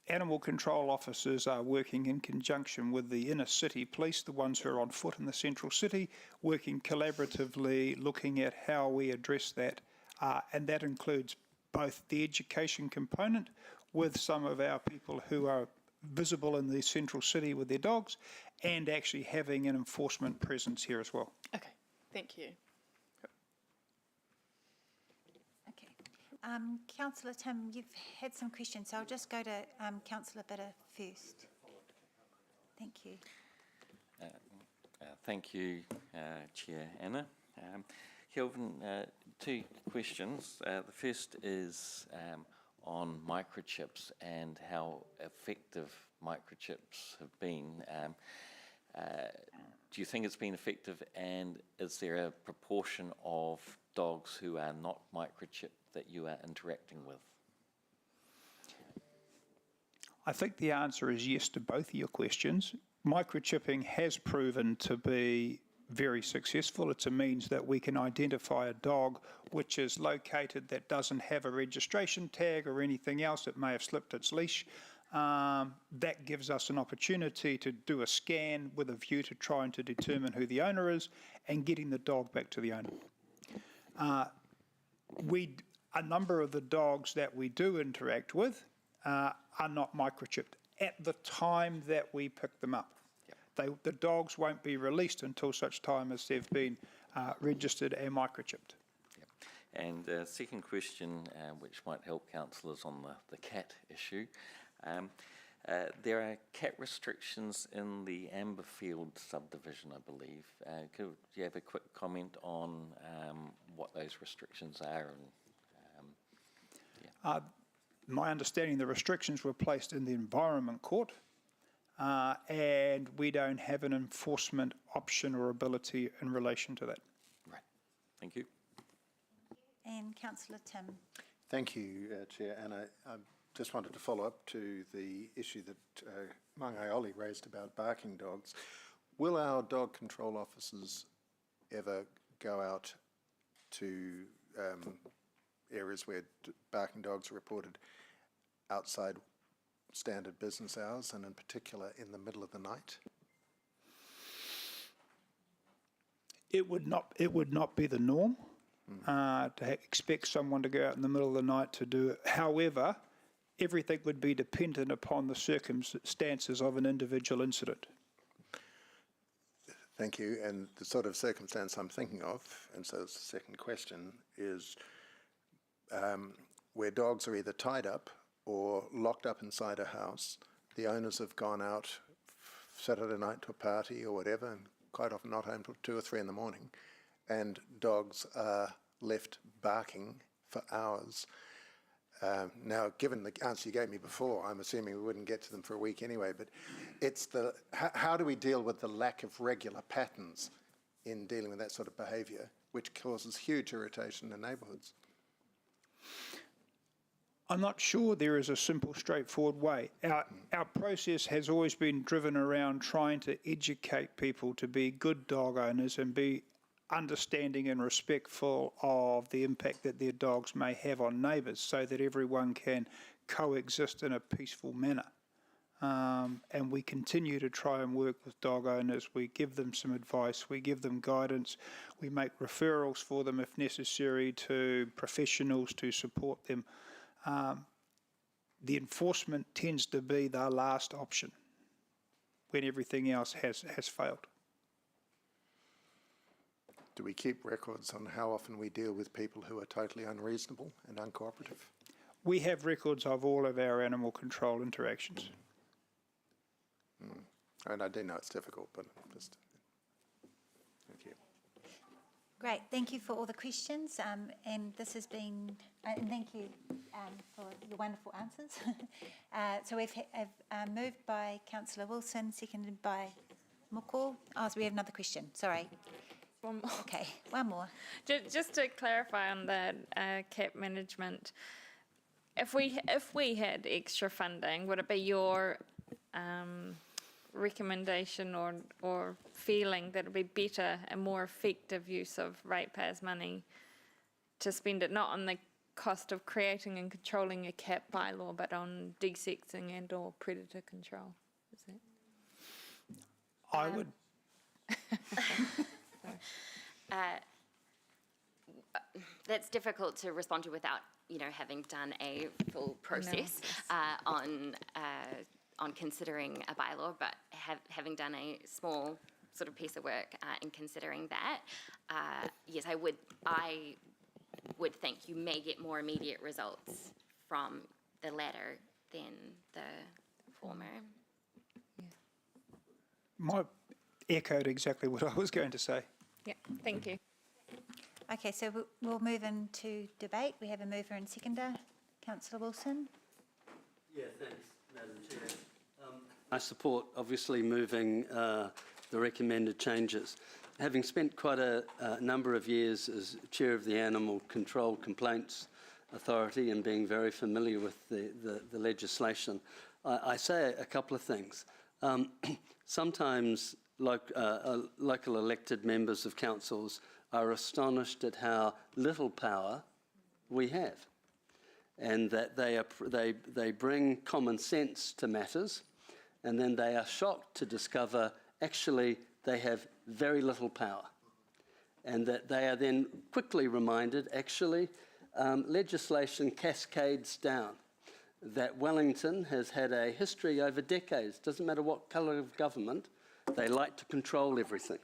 animal control officers are working in conjunction with the inner city police, the ones who are on foot in the central city, working collaboratively, looking at how we address that. And that includes both the education component with some of our people who are visible in the central city with their dogs, and actually having an enforcement presence here as well. Okay, thank you. Councillor Tim, you've had some questions, so I'll just go to Councillor Bitter first. Thank you. Thank you, Chair Anna. Kelvin, two questions. The first is on microchips and how effective microchips have been. Do you think it's been effective, and is there a proportion of dogs who are not microchipped that you are interacting with? I think the answer is yes to both of your questions. Microchipping has proven to be very successful. It's a means that we can identify a dog which is located that doesn't have a registration tag or anything else. It may have slipped its leash. That gives us an opportunity to do a scan with a view to trying to determine who the owner is and getting the dog back to the owner. A number of the dogs that we do interact with are not microchipped at the time that we pick them up. The dogs won't be released until such time as they've been registered and microchipped. And second question, which might help councillors on the cat issue. There are cat restrictions in the Amberfield subdivision, I believe. Could you have a quick comment on what those restrictions are? My understanding, the restrictions were placed in the Environment Court, and we don't have an enforcement option or ability in relation to that. Right. Thank you. And Councillor Tim. Thank you, Chair. And I just wanted to follow up to the issue that Mangaioli raised about barking dogs. Will our dog control officers ever go out to areas where barking dogs are reported outside standard business hours, and in particular in the middle of the night? It would not be the norm to expect someone to go out in the middle of the night to do it. However, everything would be dependent upon the circumstances of an individual incident. Thank you. And the sort of circumstance I'm thinking of, and so the second question, is where dogs are either tied up or locked up inside a house. The owners have gone out Saturday night to a party or whatever, and quite often not home till 2 or 3 in the morning, and dogs are left barking for hours. Now, given the answer you gave me before, I'm assuming we wouldn't get to them for a week anyway, but it's how do we deal with the lack of regular patterns in dealing with that sort of behaviour, which causes huge irritation in neighbourhoods? I'm not sure there is a simple, straightforward way. Our process has always been driven around trying to educate people to be good dog owners and be understanding and respectful of the impact that their dogs may have on neighbours, so that everyone can coexist in a peaceful manner. And we continue to try and work with dog owners. We give them some advice, we give them guidance, we make referrals for them if necessary to professionals to support them. The enforcement tends to be the last option when everything else has failed. Do we keep records on how often we deal with people who are totally unreasonable and uncooperative? We have records of all of our animal control interactions. And I do know it's difficult, but just thank you. Great, thank you for all the questions, and this has been, and thank you for your wonderful answers. So we've moved by Councillor Wilson, seconded by Moko. Oh, so we have another question, sorry. One more. Okay, one more. Just to clarify on the cap management, if we had extra funding, would it be your recommendation or feeling that it would be better and more effective use of ratepayers' money to spend it not on the cost of creating and controlling a cap bylaw, but on desexing and or predator control? Is that? I would. That's difficult to respond to without, having done a full process on considering a bylaw, but having done a small sort of piece of work in considering that, yes, I would think you may get more immediate results from the latter than the former. I echoed exactly what I was going to say. Yeah, thank you. Okay, so we'll move into debate. We have a mover and seconder. Councillor Wilson. Yeah, thanks, Madam Chair. I support, obviously, moving the recommended changes. Having spent quite a number of years as Chair of the Animal Control Complaints Authority and being very familiar with the legislation, I say a couple of things. Sometimes local elected members of councils are astonished at how little power we have, and that they bring common sense to matters, and then they are shocked to discover actually they have very little power, and that they are then quickly reminded actually legislation cascades down, that Wellington has had a history over decades, doesn't matter what colour of government, they like to control everything.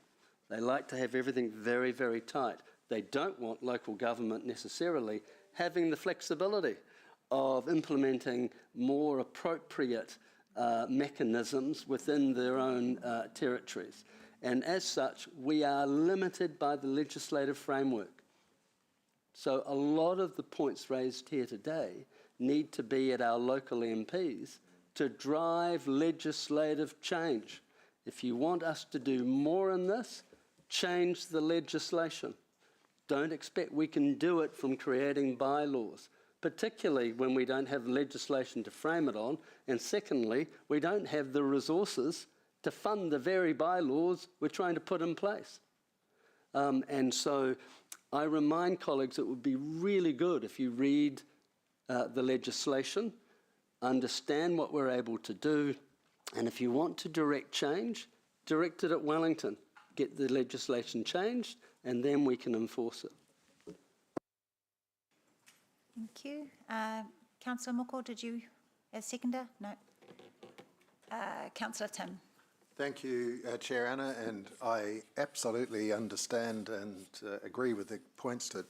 They like to have everything very, very tight. They don't want local government necessarily having the flexibility of implementing more appropriate mechanisms within their own territories. And as such, we are limited by the legislative framework. So a lot of the points raised here today need to be at our local MPs to drive legislative change. If you want us to do more in this, change the legislation. Don't expect we can do it from creating bylaws, particularly when we don't have legislation to frame it on, and secondly, we don't have the resources to fund the very bylaws we're trying to put in place. And so I remind colleagues it would be really good if you read the legislation, understand what we're able to do, and if you want to direct change, direct it at Wellington. Get the legislation changed, and then we can enforce it. Thank you. Councillor Moko, did you, as seconder? No. Councillor Tim. Thank you, Chair Anna, and I absolutely understand and agree with the points that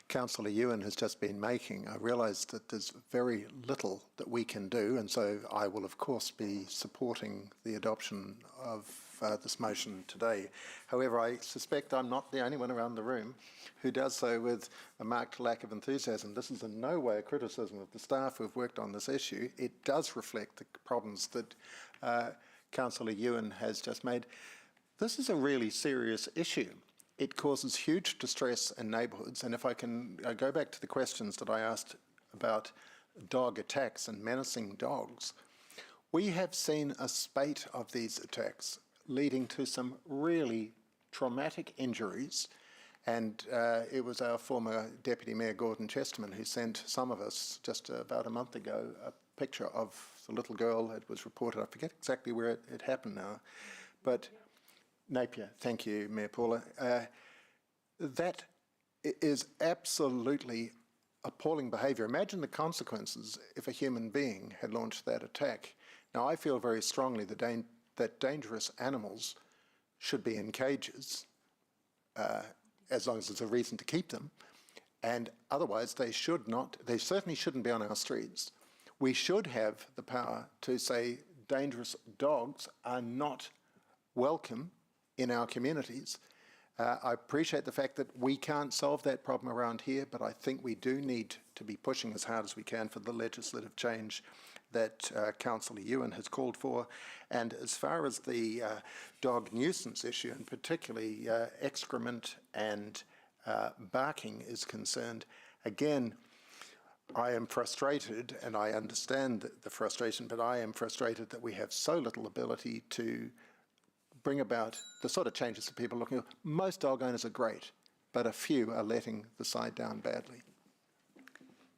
Councillor Ewan has just been making. I realise that there's very little that we can do, and so I will, of course, be supporting the adoption of this motion today. However, I suspect I'm not the only one around the room who does so with a marked lack of enthusiasm. This is in no way a criticism of the staff who've worked on this issue. It does reflect the problems that Councillor Ewan has just made. This is a really serious issue. It causes huge distress in neighbourhoods, and if I can go back to the questions that I asked about dog attacks and menacing dogs, we have seen a spate of these attacks leading to some really traumatic injuries, and it was our former Deputy Mayor Gordon Chesterman who sent some of us just about a month ago a picture of the little girl. It was reported, I forget exactly where it happened now, but Napier, thank you, Mayor Paula. That is absolutely appalling behaviour. Imagine the consequences if a human being had launched that attack. Now, I feel very strongly that dangerous animals should be in cages, as long as there's a reason to keep them, and otherwise they certainly shouldn't be on our streets. We should have the power to say dangerous dogs are not welcome in our communities. I appreciate the fact that we can't solve that problem around here, but I think we do need to be pushing as hard as we can for the legislative change that Councillor Ewan has called for. And as far as the dog nuisance issue, and particularly excrement and barking is concerned, again, I am frustrated, and I understand the frustration, but I am frustrated that we have so little ability to bring about the sort of changes that people are looking for. Most dog owners are great, but a few are letting the side down badly.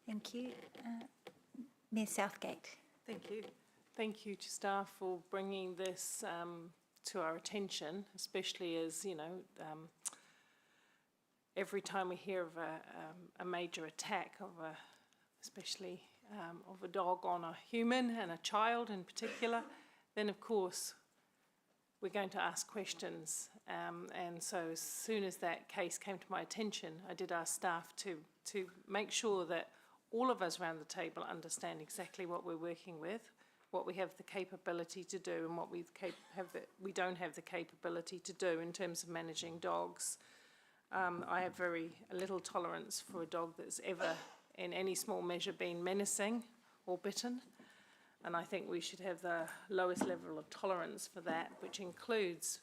Thank you. Mayor Southgate. Thank you. Thank you to staff for bringing this to our attention, especially as, you know, every time we hear of a major attack of especially of a dog on a human and a child in particular, then of course we're going to ask questions. And so as soon as that case came to my attention, I did ask staff to make sure that all of us around the table understand exactly what we're working with, what we have the capability to do, and what we don't have the capability to do in terms of managing dogs. I have very little tolerance for a dog that's ever in any small measure been menacing or bitten. And I think we should have the lowest level of tolerance for that, which includes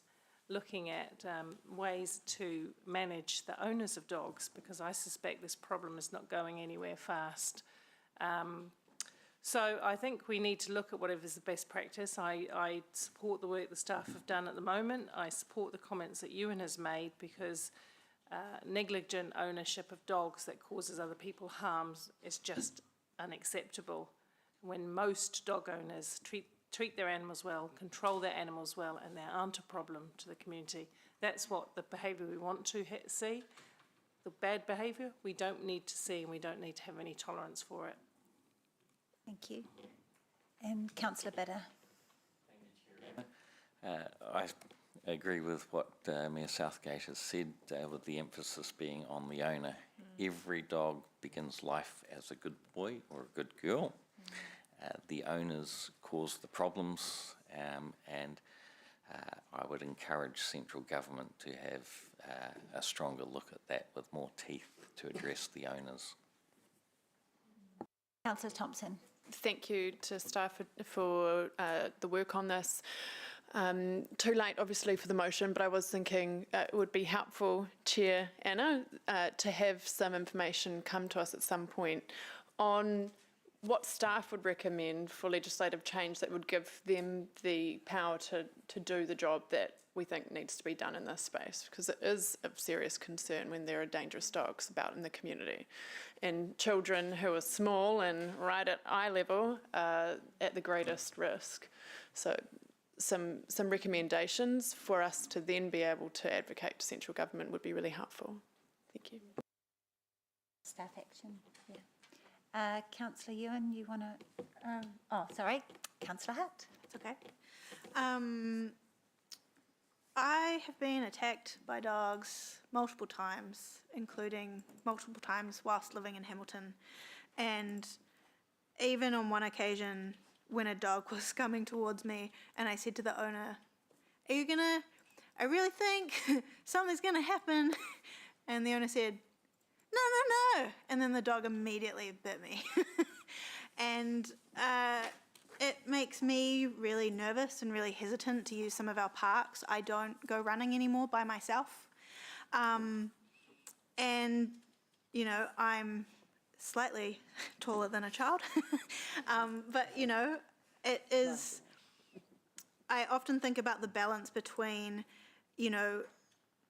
looking at ways to manage the owners of dogs, because I suspect this problem is not going anywhere fast. So I think we need to look at whatever's the best practice. I support the work the staff have done at the moment. I support the comments that Ewan has made, because negligent ownership of dogs that causes other people harm is just unacceptable. When most dog owners treat their animals well, control their animals well, and they aren't a problem to the community, that's what the behaviour we want to see. The bad behaviour we don't need to see, and we don't need to have any tolerance for it. Thank you. And Councillor Bitter. I agree with what Mayor Southgate has said, with the emphasis being on the owner. Every dog begins life as a good boy or a good girl. The owners cause the problems, and I would encourage central government to have a stronger look at that with more teeth to address the owners. Councillor Thompson. Thank you to staff for the work on this. Too late, obviously, for the motion, but I was thinking it would be helpful, Chair Anna, to have some information come to us at some point on what staff would recommend for legislative change that would give them the power to do the job that we think needs to be done in this space, because it is of serious concern when there are dangerous dogs about in the community. And children who are small and right at eye level are at the greatest risk. So some recommendations for us to then be able to advocate to central government would be really helpful. Thank you. Staff action, yeah. Councillor Ewan, you want to, sorry, Councillor Hutt. It's okay. I have been attacked by dogs multiple times, including multiple times whilst living in Hamilton. And even on one occasion when a dog was coming towards me and I said to the owner, I really think something's gonna happen. And the owner said, no. And then the dog immediately bit me. And it makes me really nervous and really hesitant to use some of our parks. I don't go running anymore by myself. And, you know, I'm slightly taller than a child. But, you know, it is, I often think about the balance between, you know,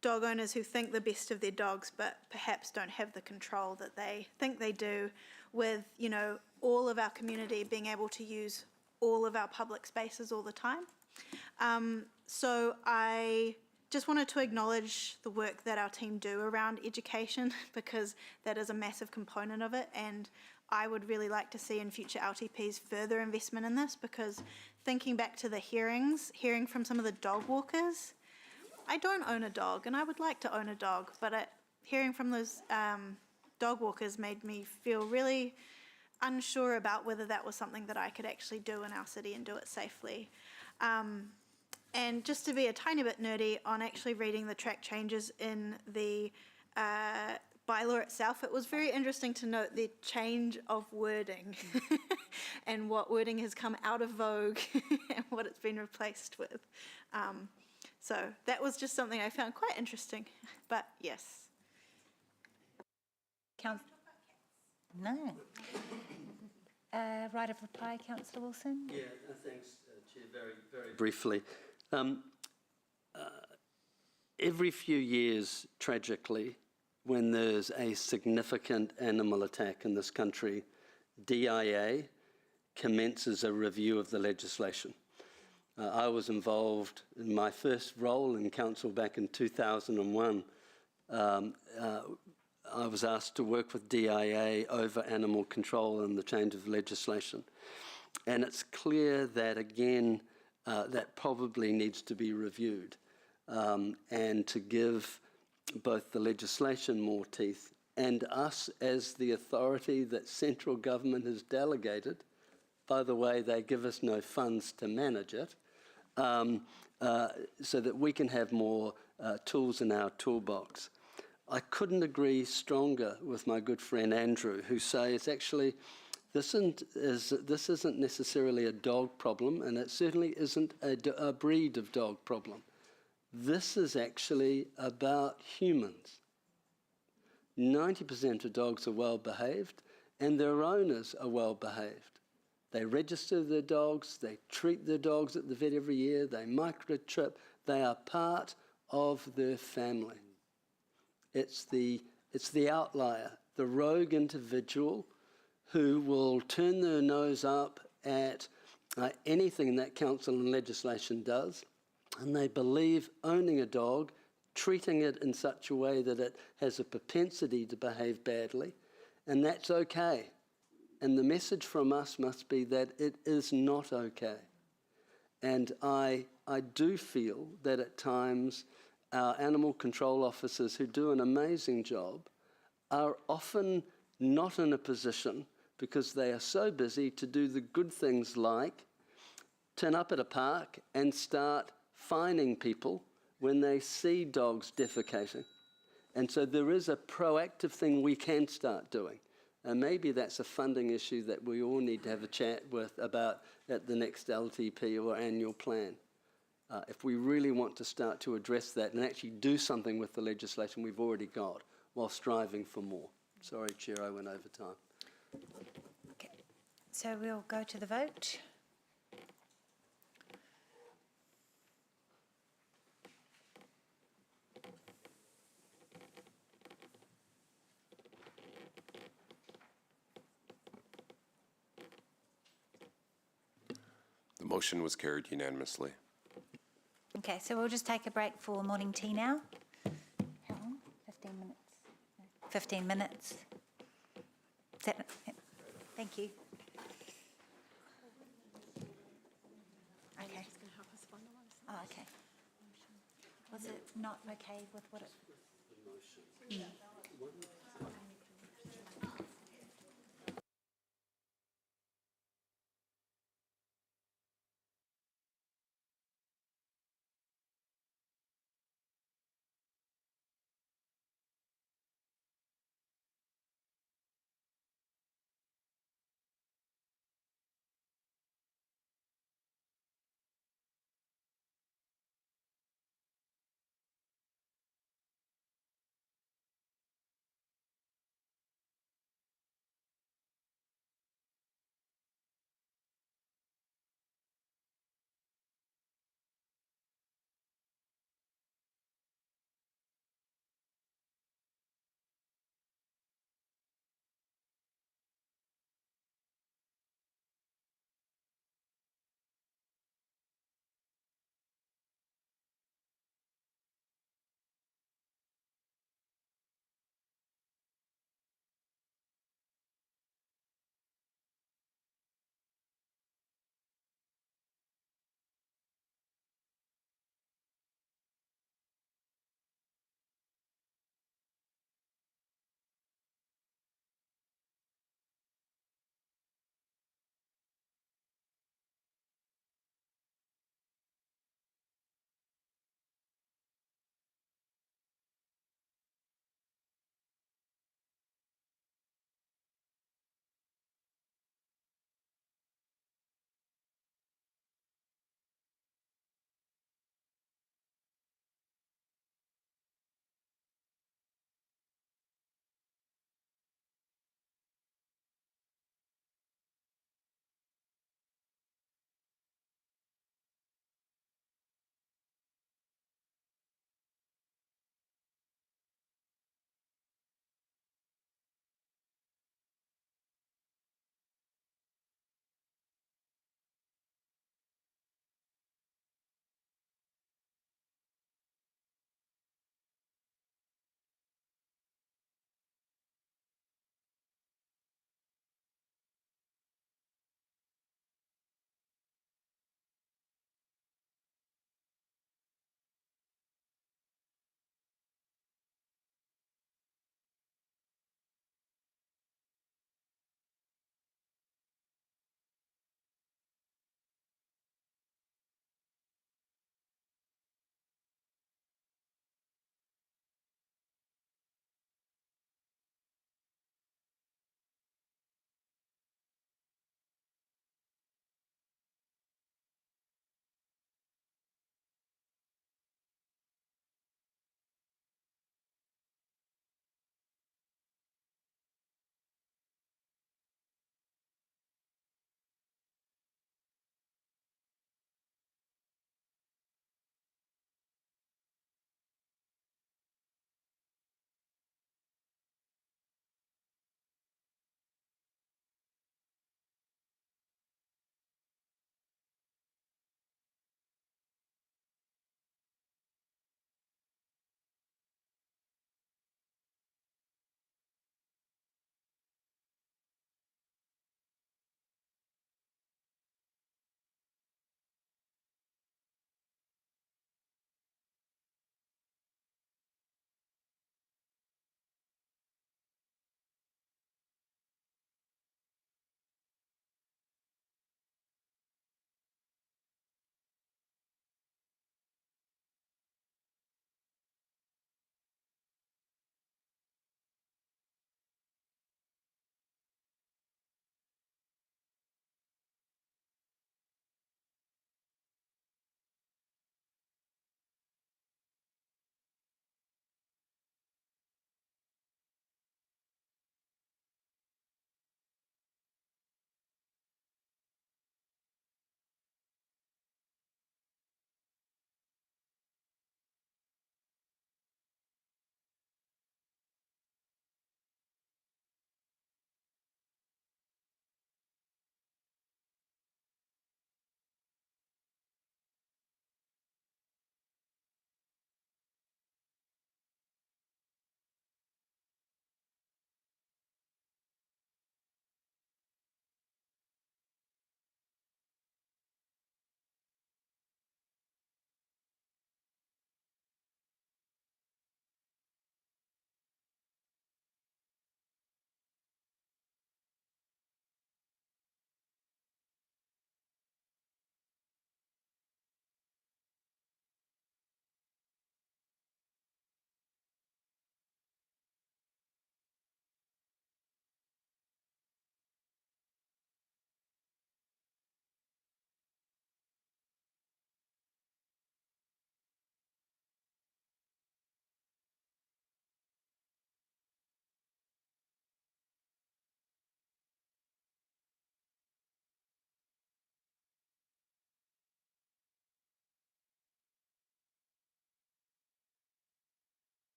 dog owners who think the best of their dogs but perhaps don't have the control that they think they do, with, you know, all of our community being able to use all of our public spaces all the time. So I just wanted to acknowledge the work that our team do around education, because that is a massive component of it, and I would really like to see in future LTPs further investment in this, because thinking back to the hearing from some of the dog walkers, I don't own a dog and I would like to own a dog, but hearing from those dog walkers made me feel really unsure about whether that was something that I could actually do in our city and do it safely. And just to be a tiny bit nerdy on actually reading the track changes in the bylaw itself, it was very interesting to note the change of wording and what wording has come out of vogue and what it's been replaced with. So that was just something I found quite interesting, but yes. No. Right of reply, Councillor Wilson? Yeah, thanks, Chair. Very briefly. Every few years, tragically, when there's a significant animal attack in this country, DIA commences a review of the legislation. I was involved in my first role in council back in 2001. I was asked to work with DIA over animal control and the change of legislation. And it's clear that, again, that probably needs to be reviewed, and to give both the legislation more teeth and us as the authority that central government has delegated. By the way, they give us no funds to manage it, so that we can have more tools in our toolbox. I couldn't agree stronger with my good friend Andrew, who says actually this isn't necessarily a dog problem, and it certainly isn't a breed of dog problem. This is actually about humans. 90% of dogs are well behaved, and their owners are well behaved. They register their dogs, they treat their dogs at the vet every year, they microchip, they are part of their family. It's the outlier, the rogue individual who will turn their nose up at anything that council and legislation does, and they believe owning a dog, treating it in such a way that it has a propensity to behave badly, and that's okay. And the message from us must be that it is not okay. And I do feel that at times our animal control officers, who do an amazing job, are often not in a position, because they are so busy, to do the good things like turn up at a park and start fining people when they see dogs defecating. And so there is a proactive thing we can start doing. And maybe that's a funding issue that we all need to have a chat about at the next LTP or annual plan. If we really want to start to address that and actually do something with the legislation we've already got while striving for more. Sorry, Chair, I went over time. Okay, so we'll go to the vote. The motion was carried unanimously. Okay, so we'll just take a break for morning tea now. How long? 15 minutes. 15 minutes. Is that, yeah. Thank you. Okay. Oh, okay. Was it not okay with what it?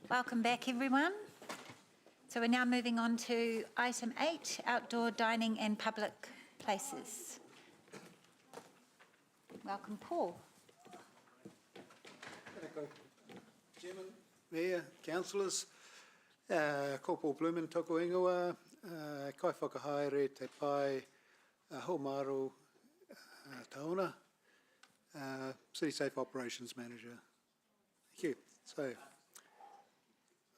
Welcome back, everyone. So we're now moving on to item 8, outdoor dining and public places. Welcome, Paul. Chairman, Mayor, councillors, ko Paul Blumen toko ingoa, kai whakahaere te pai Haumaru Taona, City Safe Operations Manager. Thank you. So,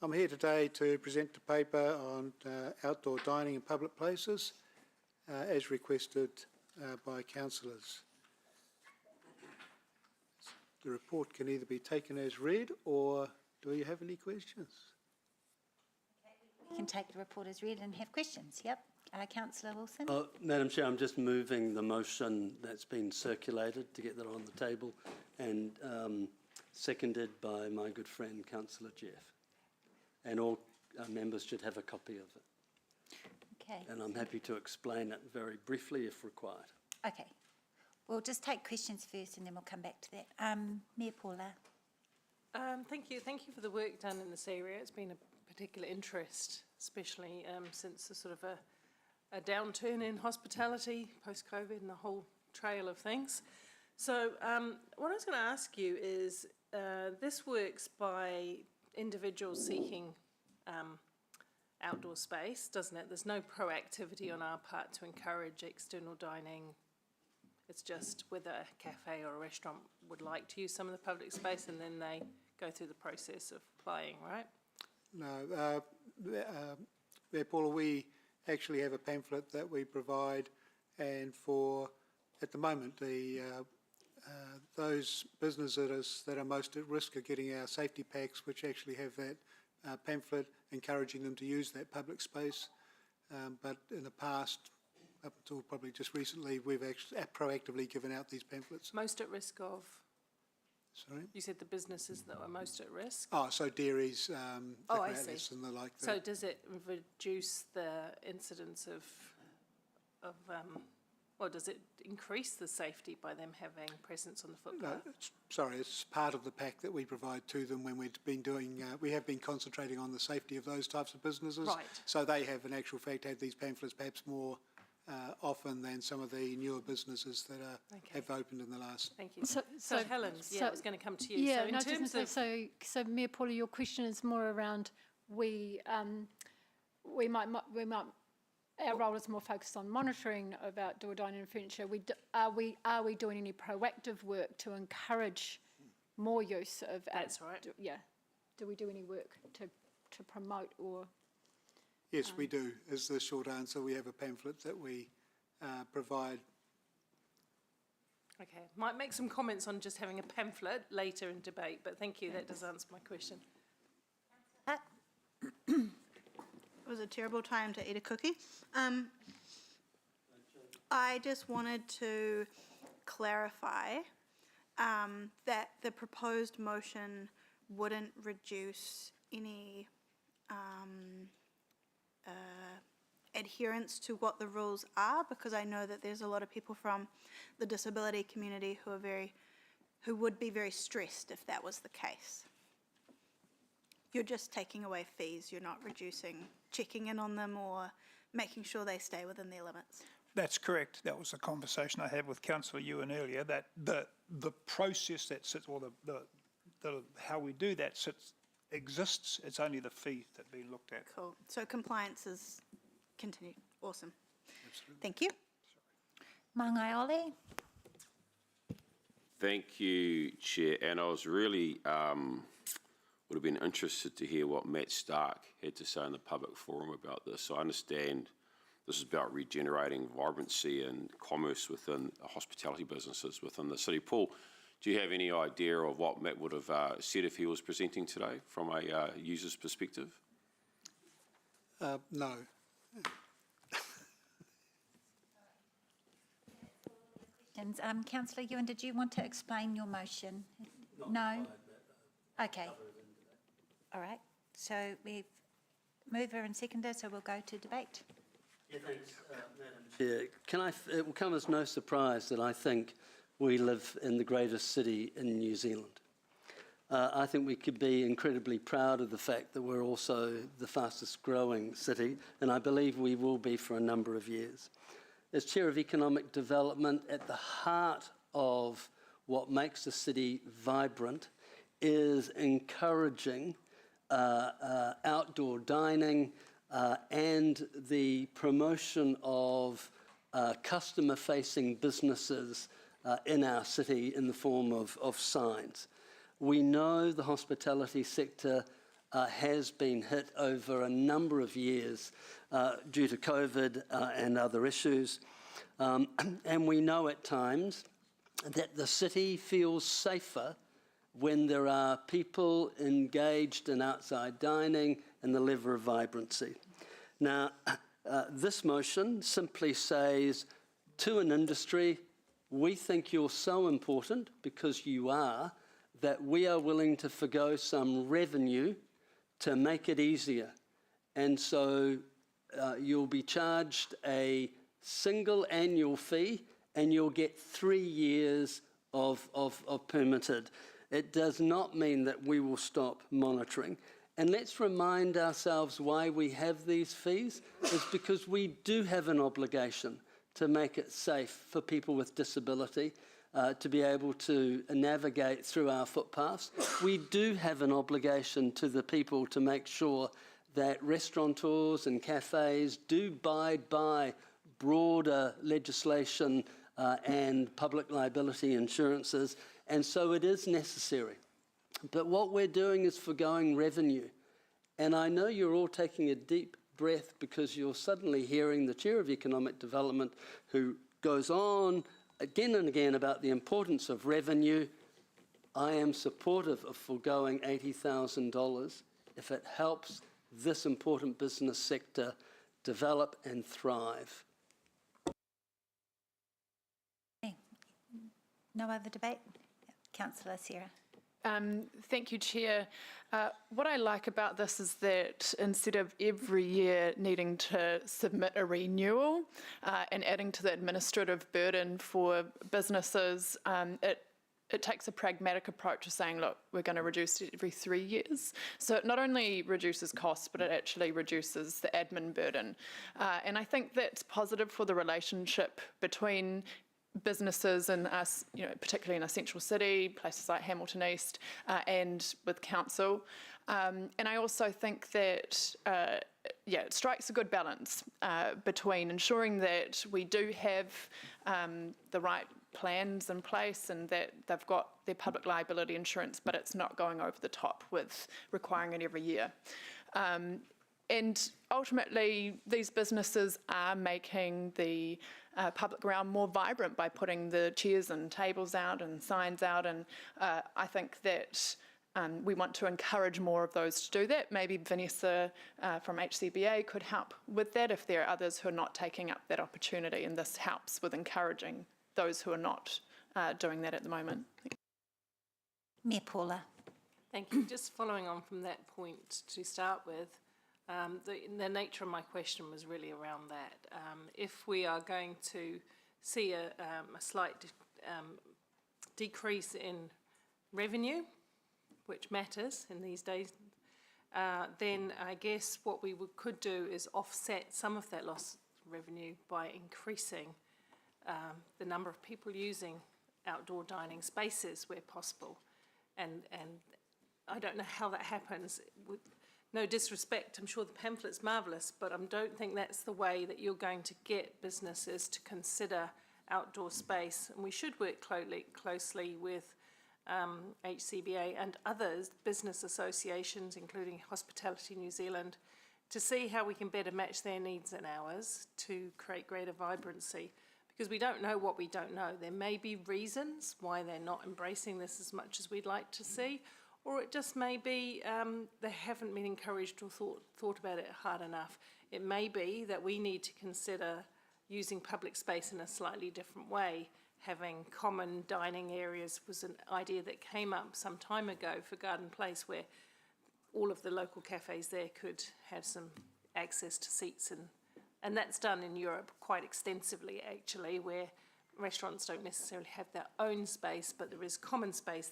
I'm here today to present the paper on outdoor dining in public places, as requested by councillors. The report can either be taken as read, or do you have any questions? We can take the report as read and have questions. Yep. Councillor Wilson. Madam Chair, I'm just moving the motion that's been circulated to get that on the table and seconded by my good friend Councillor Jeff. And all members should have a copy of it. Okay. And I'm happy to explain it very briefly if required. Okay. We'll just take questions first and then we'll come back to that. Mayor Paula. Thank you. Thank you for the work done in this area. It's been a particular interest, especially since the sort of a downturn in hospitality post-COVID and the whole trail of things. So what I was going to ask you is, this works by individuals seeking outdoor space, doesn't it? There's no proactivity on our part to encourage external dining. It's just whether a cafe or a restaurant would like to use some of the public space, and then they go through the process of applying, right? No, Mayor Paula, we actually have a pamphlet that we provide, and for, at the moment, those businesses that are most at risk are getting our safety packs, which actually have that pamphlet encouraging them to use that public space. But in the past, up until probably just recently, we've actually proactively given out these pamphlets. Most at risk of? Sorry? You said the businesses that were most at risk? Oh, so dairies, the I outlets see. and the like. So does it reduce the incidence of or does it increase the safety by them having presence on the footpath? No, sorry, it's part of the pack that we provide to them when we've been doing, we have been concentrating on the safety of those types of businesses. Right. So they have, in actual fact, had these pamphlets perhaps more often than some of the newer businesses that have opened in the last. Thank you. So Helen, I was going to come to you. Yeah, so in terms of so Mayor Paula, your question is more around we might our role is more focused on monitoring of outdoor dining and furniture. Are we doing any proactive work to encourage more use of? That's right. Yeah. Do we do any work to promote or? Yes, we do, is the short answer. We have a pamphlet that we provide. Okay, might make some comments on just having a pamphlet later in debate, but thank you, that does answer my question. It was a terrible time to eat a cookie. I just wanted to clarify that the proposed motion wouldn't reduce any adherence to what the rules are, because I know that there's a lot of people from the disability community who would be very stressed if that was the case. You're just taking away fees, you're not reducing, checking in on them or making sure they stay within their limits. That's correct. That was a conversation I had with Councillor Ewan earlier, that the process that sits, or the how we do that exists. It's only the fee that's being looked at. Cool. So compliance is continued. Awesome. Absolutely. Thank you. Mangai Ole. Thank you, Chair. And I was really would have been interested to hear what Matt Stark had to say in the public forum about this. So I understand this is about regenerating vibrancy and commerce within hospitality businesses within the city. Paul, do you have any idea of what Matt would have said if he was presenting today from a user's perspective? No. Councillor Ewan, did you want to explain your motion? No? Okay. All right. So we've mover and seconder, so we'll go to debate. Yeah, thanks, Madam Chair. It will come as no surprise that I think we live in the greatest city in New Zealand. I think we could be incredibly proud of the fact that we're also the fastest growing city, and I believe we will be for a number of years. As Chair of Economic Development, at the heart of what makes the city vibrant is encouraging outdoor dining and the promotion of customer-facing businesses in our city in the form of signs. We know the hospitality sector has been hit over a number of years due to COVID and other issues. And we know at times that the city feels safer when there are people engaged in outside dining and the level of vibrancy. Now, this motion simply says to an industry, we think you're so important, because you are, that we are willing to forgo some revenue to make it easier. And so you'll be charged a single annual fee and you'll get 3 years of permitted. It does not mean that we will stop monitoring. And let's remind ourselves why we have these fees. It's because we do have an obligation to make it safe for people with disability to be able to navigate through our footpaths. We do have an obligation to the people to make sure that restaurateurs and cafes do abide by broader legislation and public liability insurances, and so it is necessary. But what we're doing is forgoing revenue. And I know you're all taking a deep breath because you're suddenly hearing the Chair of Economic Development, who goes on again and again about the importance of revenue. I am supportive of foregoing $80,000 if it helps this important business sector develop and thrive. No other debate? Councillor Sarah. Thank you, Chair. What I like about this is that instead of every year needing to submit a renewal and adding to the administrative burden for businesses, it takes a pragmatic approach to saying, look, we're going to reduce it every 3 years. So it not only reduces costs, but it actually reduces the admin burden. And I think that's positive for the relationship between businesses and us, particularly in a central city, places like Hamilton East, and with council. And I also think that, it strikes a good balance between ensuring that we do have the right plans in place and that they've got their public liability insurance, but it's not going over the top with requiring it every year. And ultimately, these businesses are making the public realm more vibrant by putting the chairs and tables out and signs out. And I think that we want to encourage more of those to do that. Maybe Vanessa from HCBA could help with that if there are others who are not taking up that opportunity. And this helps with encouraging those who are not doing that at the moment. Mayor Paula. Thank you. Just following on from that point to start with, the nature of my question was really around that. If we are going to see a slight decrease in revenue, which matters in these days, then I guess what we could do is offset some of that lost revenue by increasing the number of people using outdoor dining spaces where possible. And I don't know how that happens. No disrespect, I'm sure the pamphlet's marvellous, but I don't think that's the way that you're going to get businesses to consider outdoor space. And we should work closely with HCBA and others, business associations, including Hospitality New Zealand, to see how we can better match their needs and ours to create greater vibrancy. Because we don't know what we don't know. There may be reasons why they're not embracing this as much as we'd like to see, or it just may be they haven't been encouraged or thought about it hard enough. It may be that we need to consider using public space in a slightly different way. Having common dining areas was an idea that came up some time ago for Garden Place, where all of the local cafes there could have some access to seats, and that's done in Europe quite extensively actually, where restaurants don't necessarily have their own space, but there is common space.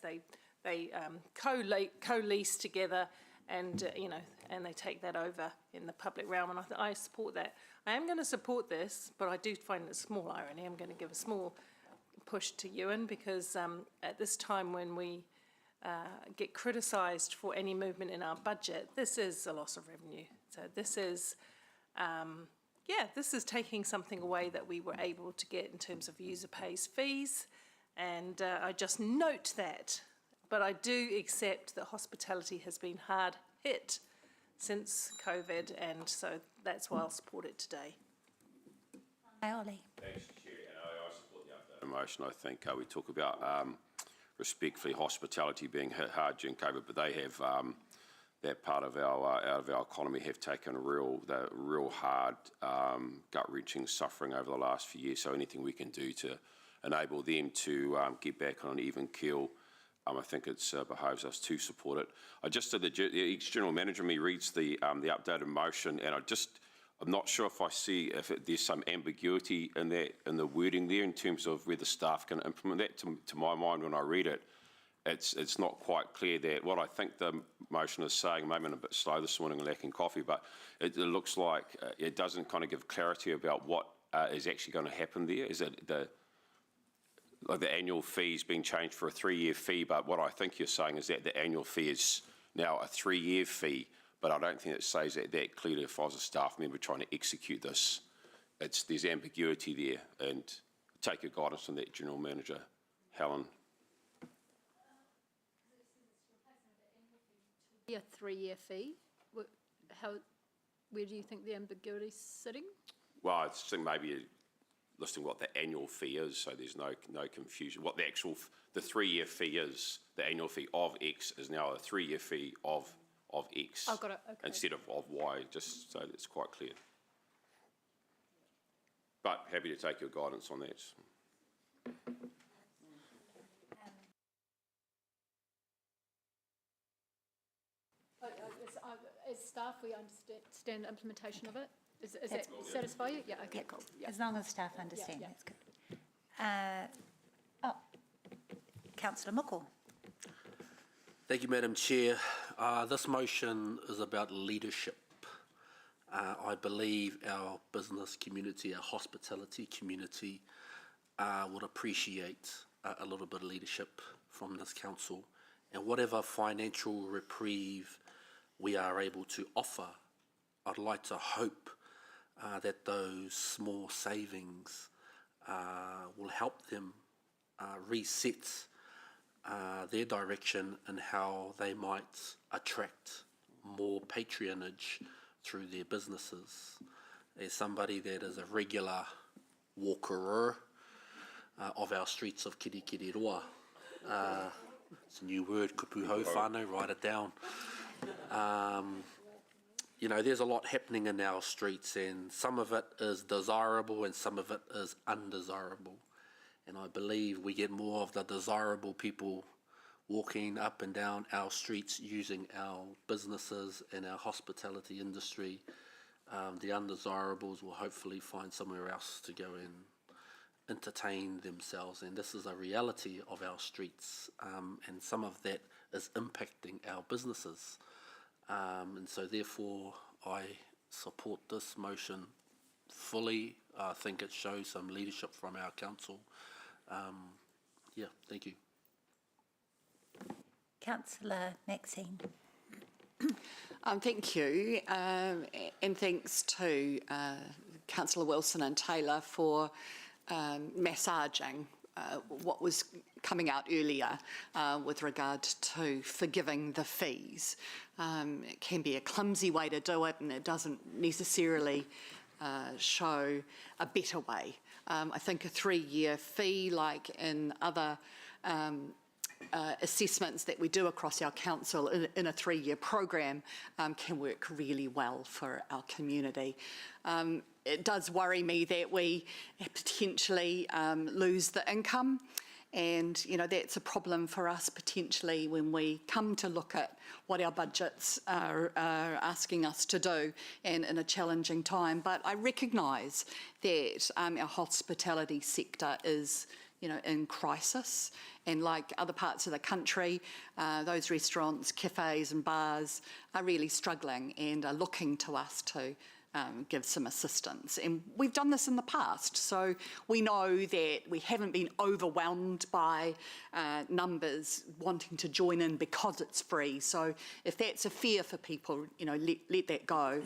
they co-lease together, and you know, and they take that over in the public realm. And I support that. I am going to support this, but I do find it a small irony. I'm going to give a small push to Ewan, because at this time when we get criticised for any movement in our budget, this is a loss of revenue. So this is, this is taking something away that we were able to get in terms of user pays fees, and I just note that. But I do accept that hospitality has been hard hit since COVID, and so that's why I'll support it today. Aioli. Thanks, Chair. I support the updated motion. I think we talk about respectfully hospitality being hit hard during COVID, but they have that part of our economy have taken real hard, gut-wrenching suffering over the last few years. So anything we can do to enable them to get back on an even keel, I think it behoves us to support it. I just did the ex-general manager me reads the updated motion, and I'm not sure if I see there's some ambiguity in the wording there in terms of whether staff can implement that. To my mind, when I read it, it's not quite clear that what I think the motion is saying. Maybe I'm a bit slow this morning and lacking coffee, but it looks like it doesn't kind of give clarity about what is actually going to happen there. Is it the annual fees being changed for a 3-year fee? But what I think you're saying is that the annual fee is now a 3-year fee. But I don't think it says that clearly. If I was a staff member trying to execute this, there's ambiguity there. And take your guidance from that, General Manager Helen. A 3-year fee. Where do you think the ambiguity is sitting? Well, I think maybe listing what the annual fee is, so there's no confusion. What the 3-year fee is, the annual fee of X is now a 3-year fee of X. I've got it, okay. Instead of Y, just so that it's quite clear. But happy to take your guidance on that. As staff, we understand the implementation of it. Does that satisfy you? Yeah, okay, cool. Yeah. As long as staff understand, that's good. Councillor Muckle. Thank you, Madam Chair. This motion is about leadership. I believe our business community, our hospitality community, would appreciate a little bit of leadership from this council, and whatever financial reprieve we are able to offer, I'd like to hope that those small savings will help them reset their direction and how they might attract more patronage through their businesses. As somebody that is a regular walker of our streets of Kirikiriroa, it's a new word, kupuhau whānau, write it down. You know, there's a lot happening in our streets, and some of it is desirable and some of it is undesirable. And I believe we get more of the desirable people walking up and down our streets using our businesses and our hospitality industry. The undesirables will hopefully find somewhere else to go and entertain themselves. And this is a reality of our streets, and some of that is impacting our businesses. And so therefore I support this motion fully. I think it shows some leadership from our council. Thank you. Councillor Maxine. Thank you, and thanks to Councillor Wilson and Taylor for massaging what was coming out earlier with regard to forgiving the fees. It can be a clumsy way to do it, and it doesn't necessarily show a better way. I think a 3-year fee, like in other assessments that we do across our council in a 3-year program, can work really well for our community. It does worry me that we potentially lose the income, and you know that's a problem for us potentially when we come to look at what our budgets are asking us to do, and in a challenging time. But I recognise that our hospitality sector is in crisis. And like other parts of the country, those restaurants, cafes and bars are really struggling and are looking to us to give some assistance. And we've done this in the past, so we know that we haven't been overwhelmed by numbers wanting to join in because it's free. So if that's a fear for people, let that go.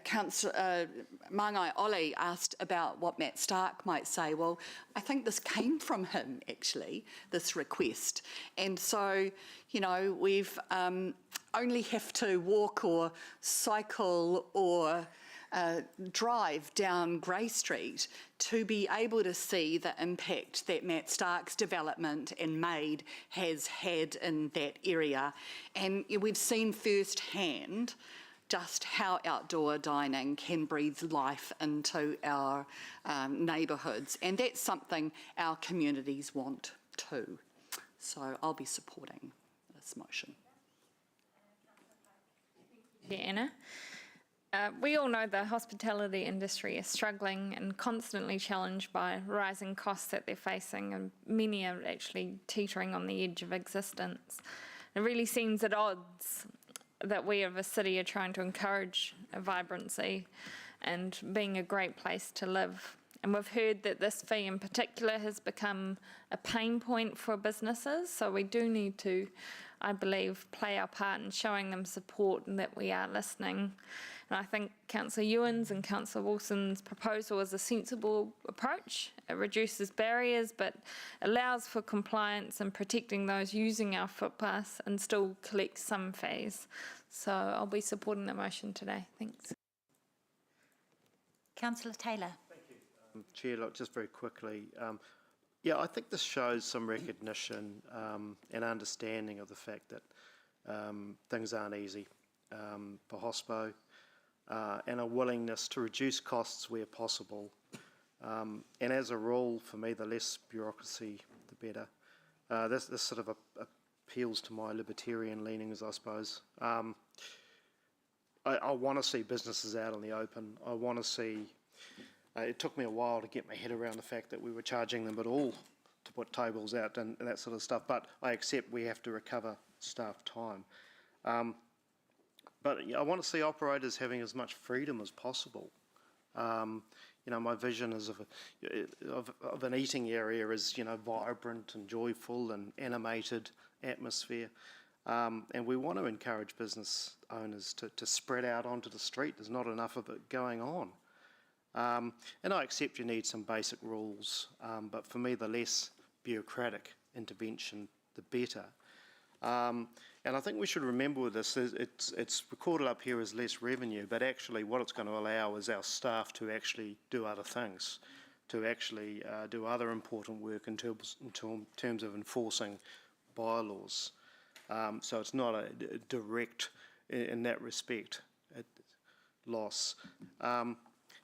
Councillor Mangai Ole asked about what Matt Stark might say. Well, I think this came from him, actually, this request. And so, we've only have to walk or cycle or drive down Grey Street to be able to see the impact that Matt Stark's development and MAID has had in that area. And we've seen firsthand just how outdoor dining can breathe life into our neighbourhoods. And that's something our communities want too. So I'll be supporting this motion. Yeah, Anna. We all know the hospitality industry is struggling and constantly challenged by rising costs that they're facing, and many are actually teetering on the edge of existence. It really seems at odds that we of a city are trying to encourage a vibrancy and being a great place to live. And we've heard that this fee in particular has become a pain point for businesses, so we do need to, I believe, play our part in showing them support and that we are listening. And I think Councillor Ewan's and Councillor Wilson's proposal is a sensible approach. It reduces barriers but allows for compliance and protecting those using our footpaths and still collects some fees. So I'll be supporting the motion today. Thanks. Councillor Taylor. Chair, look, just very quickly. Yeah, I think this shows some recognition and understanding of the fact that things aren't easy for hospo, and a willingness to reduce costs where possible. And as a rule, for me, the less bureaucracy, the better. This sort of appeals to my libertarian leanings, I suppose. I want to see businesses out in the open. I want to see. It took me a while to get my head around the fact that we were charging them at all to put tables out and that sort of stuff, but I accept we have to recover staff time. But I want to see operators having as much freedom as possible. My vision is of an eating area is, vibrant and joyful and animated atmosphere. And we want to encourage business owners to spread out onto the street. There's not enough of it going on. And I accept you need some basic rules, but for me, the less bureaucratic intervention, the better. And I think we should remember with this, it's recorded up here as less revenue, but actually what it's going to allow is our staff to actually do other things, to actually do other important work in terms of enforcing bylaws. So it's not a direct, in that respect, loss.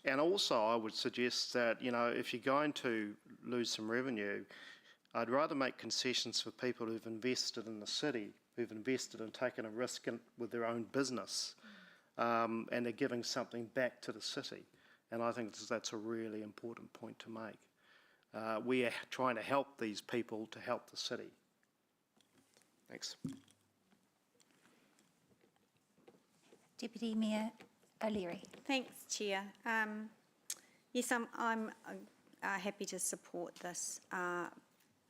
And also, I would suggest that, if you're going to lose some revenue, I'd rather make concessions for people who've invested in the city, who've invested and taken a risk with their own business, and they're giving something back to the city. And I think that's a really important point to make. We are trying to help these people to help the city. Thanks. Deputy Mayor O'Leary. Thanks, Chair. Yes, I'm happy to support this.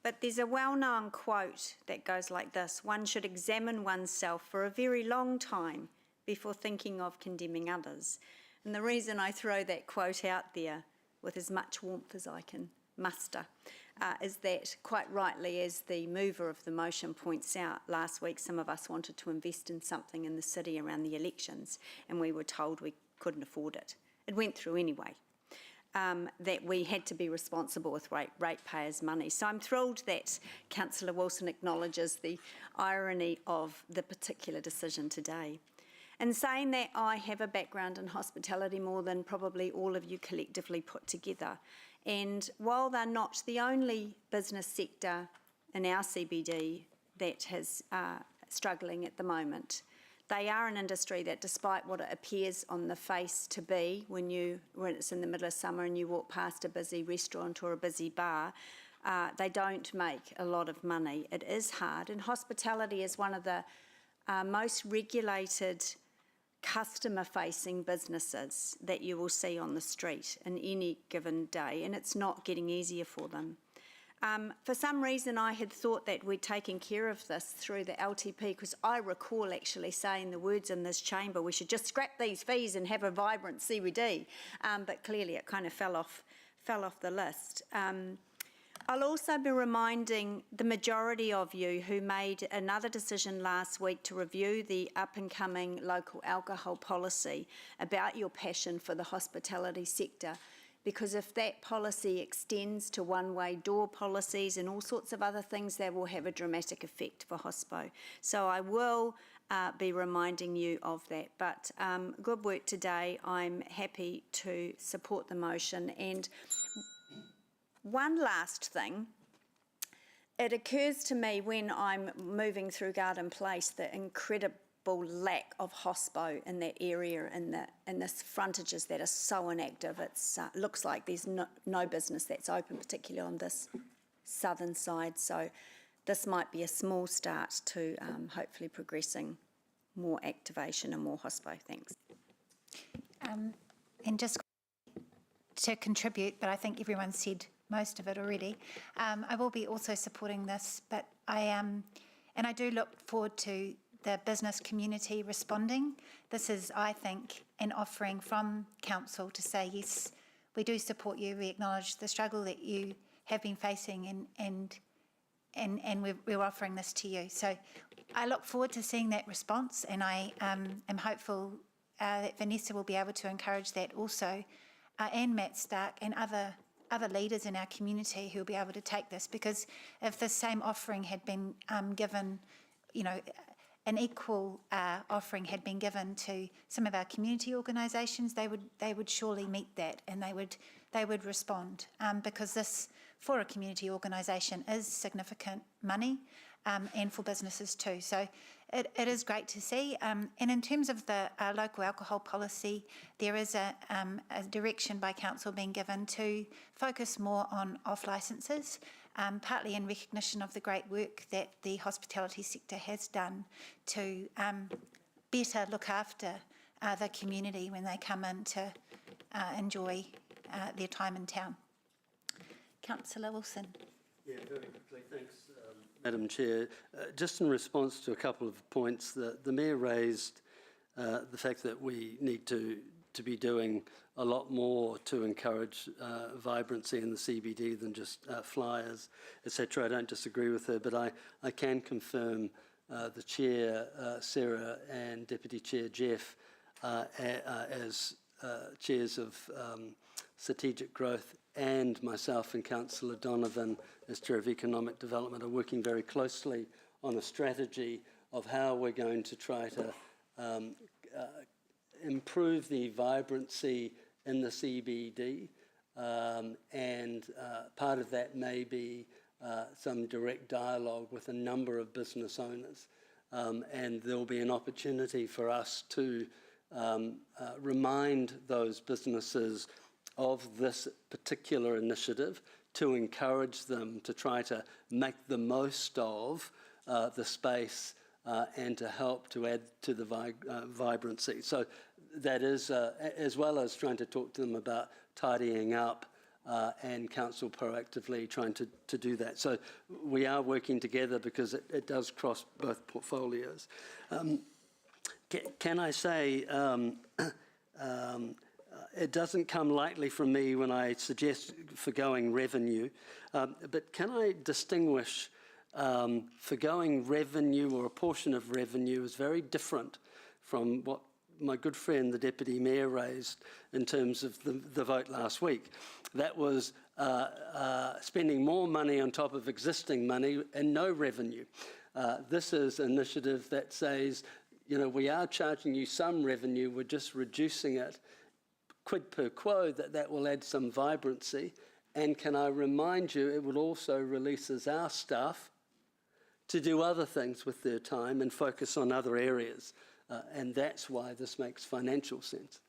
But there's a well-known quote that goes like this: one should examine oneself for a very long time before thinking of condemning others. And the reason I throw that quote out there with as much warmth as I can muster is that, quite rightly, as the mover of the motion points out, last week some of us wanted to invest in something in the city around the elections and we were told we couldn't afford it. It went through anyway. That we had to be responsible with ratepayers' money. So I'm thrilled that Councillor Wilson acknowledges the irony of the particular decision today. And saying that, I have a background in hospitality more than probably all of you collectively put together. And while they're not the only business sector in our CBD that is struggling at the moment, they are an industry that, despite what it appears on the face to be when it's in the middle of summer and you walk past a busy restaurant or a busy bar, they don't make a lot of money. It is hard, and hospitality is one of the most regulated customer-facing businesses that you will see on the street in any given day, and it's not getting easier for them. For some reason, I had thought that we'd taken care of this through the LTP, because I recall actually saying the words in this chamber, we should just scrap these fees and have a vibrant CBD, but clearly it kind of fell off the list. I'll also be reminding the majority of you who made another decision last week to review the up-and-coming local alcohol policy about your passion for the hospitality sector, because if that policy extends to one-way door policies and all sorts of other things, that will have a dramatic effect for hospo. So I will be reminding you of that. But good work today. I'm happy to support the motion. And one last thing, it occurs to me when I'm moving through Garden Place the incredible lack of hospo in that area and the frontages that are so inactive. It looks like there's no business that's open, particularly on this southern side. So this might be a small start to hopefully progressing more activation and more hospo. Thanks. And just to contribute, but I think everyone said most of it already. I will be also supporting this, but and I do look forward to the business community responding. This is, I think, an offering from council to say, yes, we do support you. We acknowledge the struggle that you have been facing, and we're offering this to you. So I look forward to seeing that response, and I am hopeful that Vanessa will be able to encourage that also, and Matt Stark and other leaders in our community who will be able to take this, because if the same offering had been given, an equal offering had been given to some of our community organisations, they would surely meet that, and they would respond, because this, for a community organisation, is significant money, and for businesses too. So it is great to see. And in terms of the local alcohol policy, there is a direction by council being given to focus more on off licences, partly in recognition of the great work that the hospitality sector has done to better look after the community when they come in to enjoy their time in town. Councillor Wilson. Yeah, very quickly, thanks, Madam Chair. Just in response to a couple of points, the Mayor raised the fact that we need to be doing a lot more to encourage vibrancy in the CBD than just flyers, etc. I don't disagree with her, but I can confirm the Chair, Sarah, and Deputy Chair, Jeff, as chairs of strategic growth, and myself and Councillor Donovan as Chair of Economic Development are working very closely on a strategy of how we're going to try to improve the vibrancy in the CBD, and part of that may be some direct dialogue with a number of business owners, and there'll be an opportunity for us to remind those businesses of this particular initiative, to encourage them to try to make the most of the space and to help to add to the vibrancy. So that is, as well as trying to talk to them about tidying up, and council proactively trying to do that. So we are working together because it does cross both portfolios. Can I say, it doesn't come lightly from me when I suggest forgoing revenue, but can I distinguish forgoing revenue or a portion of revenue is very different from what my good friend, the Deputy Mayor, raised in terms of the vote last week. That was spending more money on top of existing money and no revenue. This is an initiative that says, we are charging you some revenue, we're just reducing it, quid pro quo, that will add some vibrancy. And can I remind you, it will also releases our staff to do other things with their time and focus on other areas. And that's why this makes financial sense.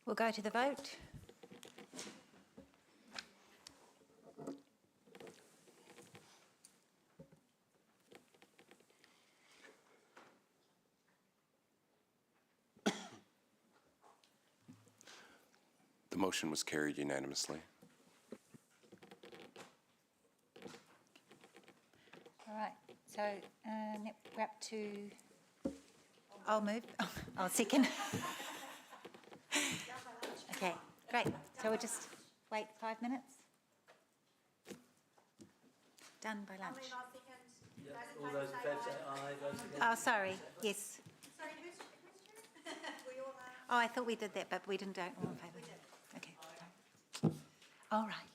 We'll go to the vote. The motion was carried unanimously. All right, so we're up to, I'll move, I'll second. Okay, great. So we'll just wait 5 minutes. Done by lunch. All those in favour say aye, those against? Oh, sorry, yes. Oh, I thought we did that, but we didn't do it all in favour. Okay. All right.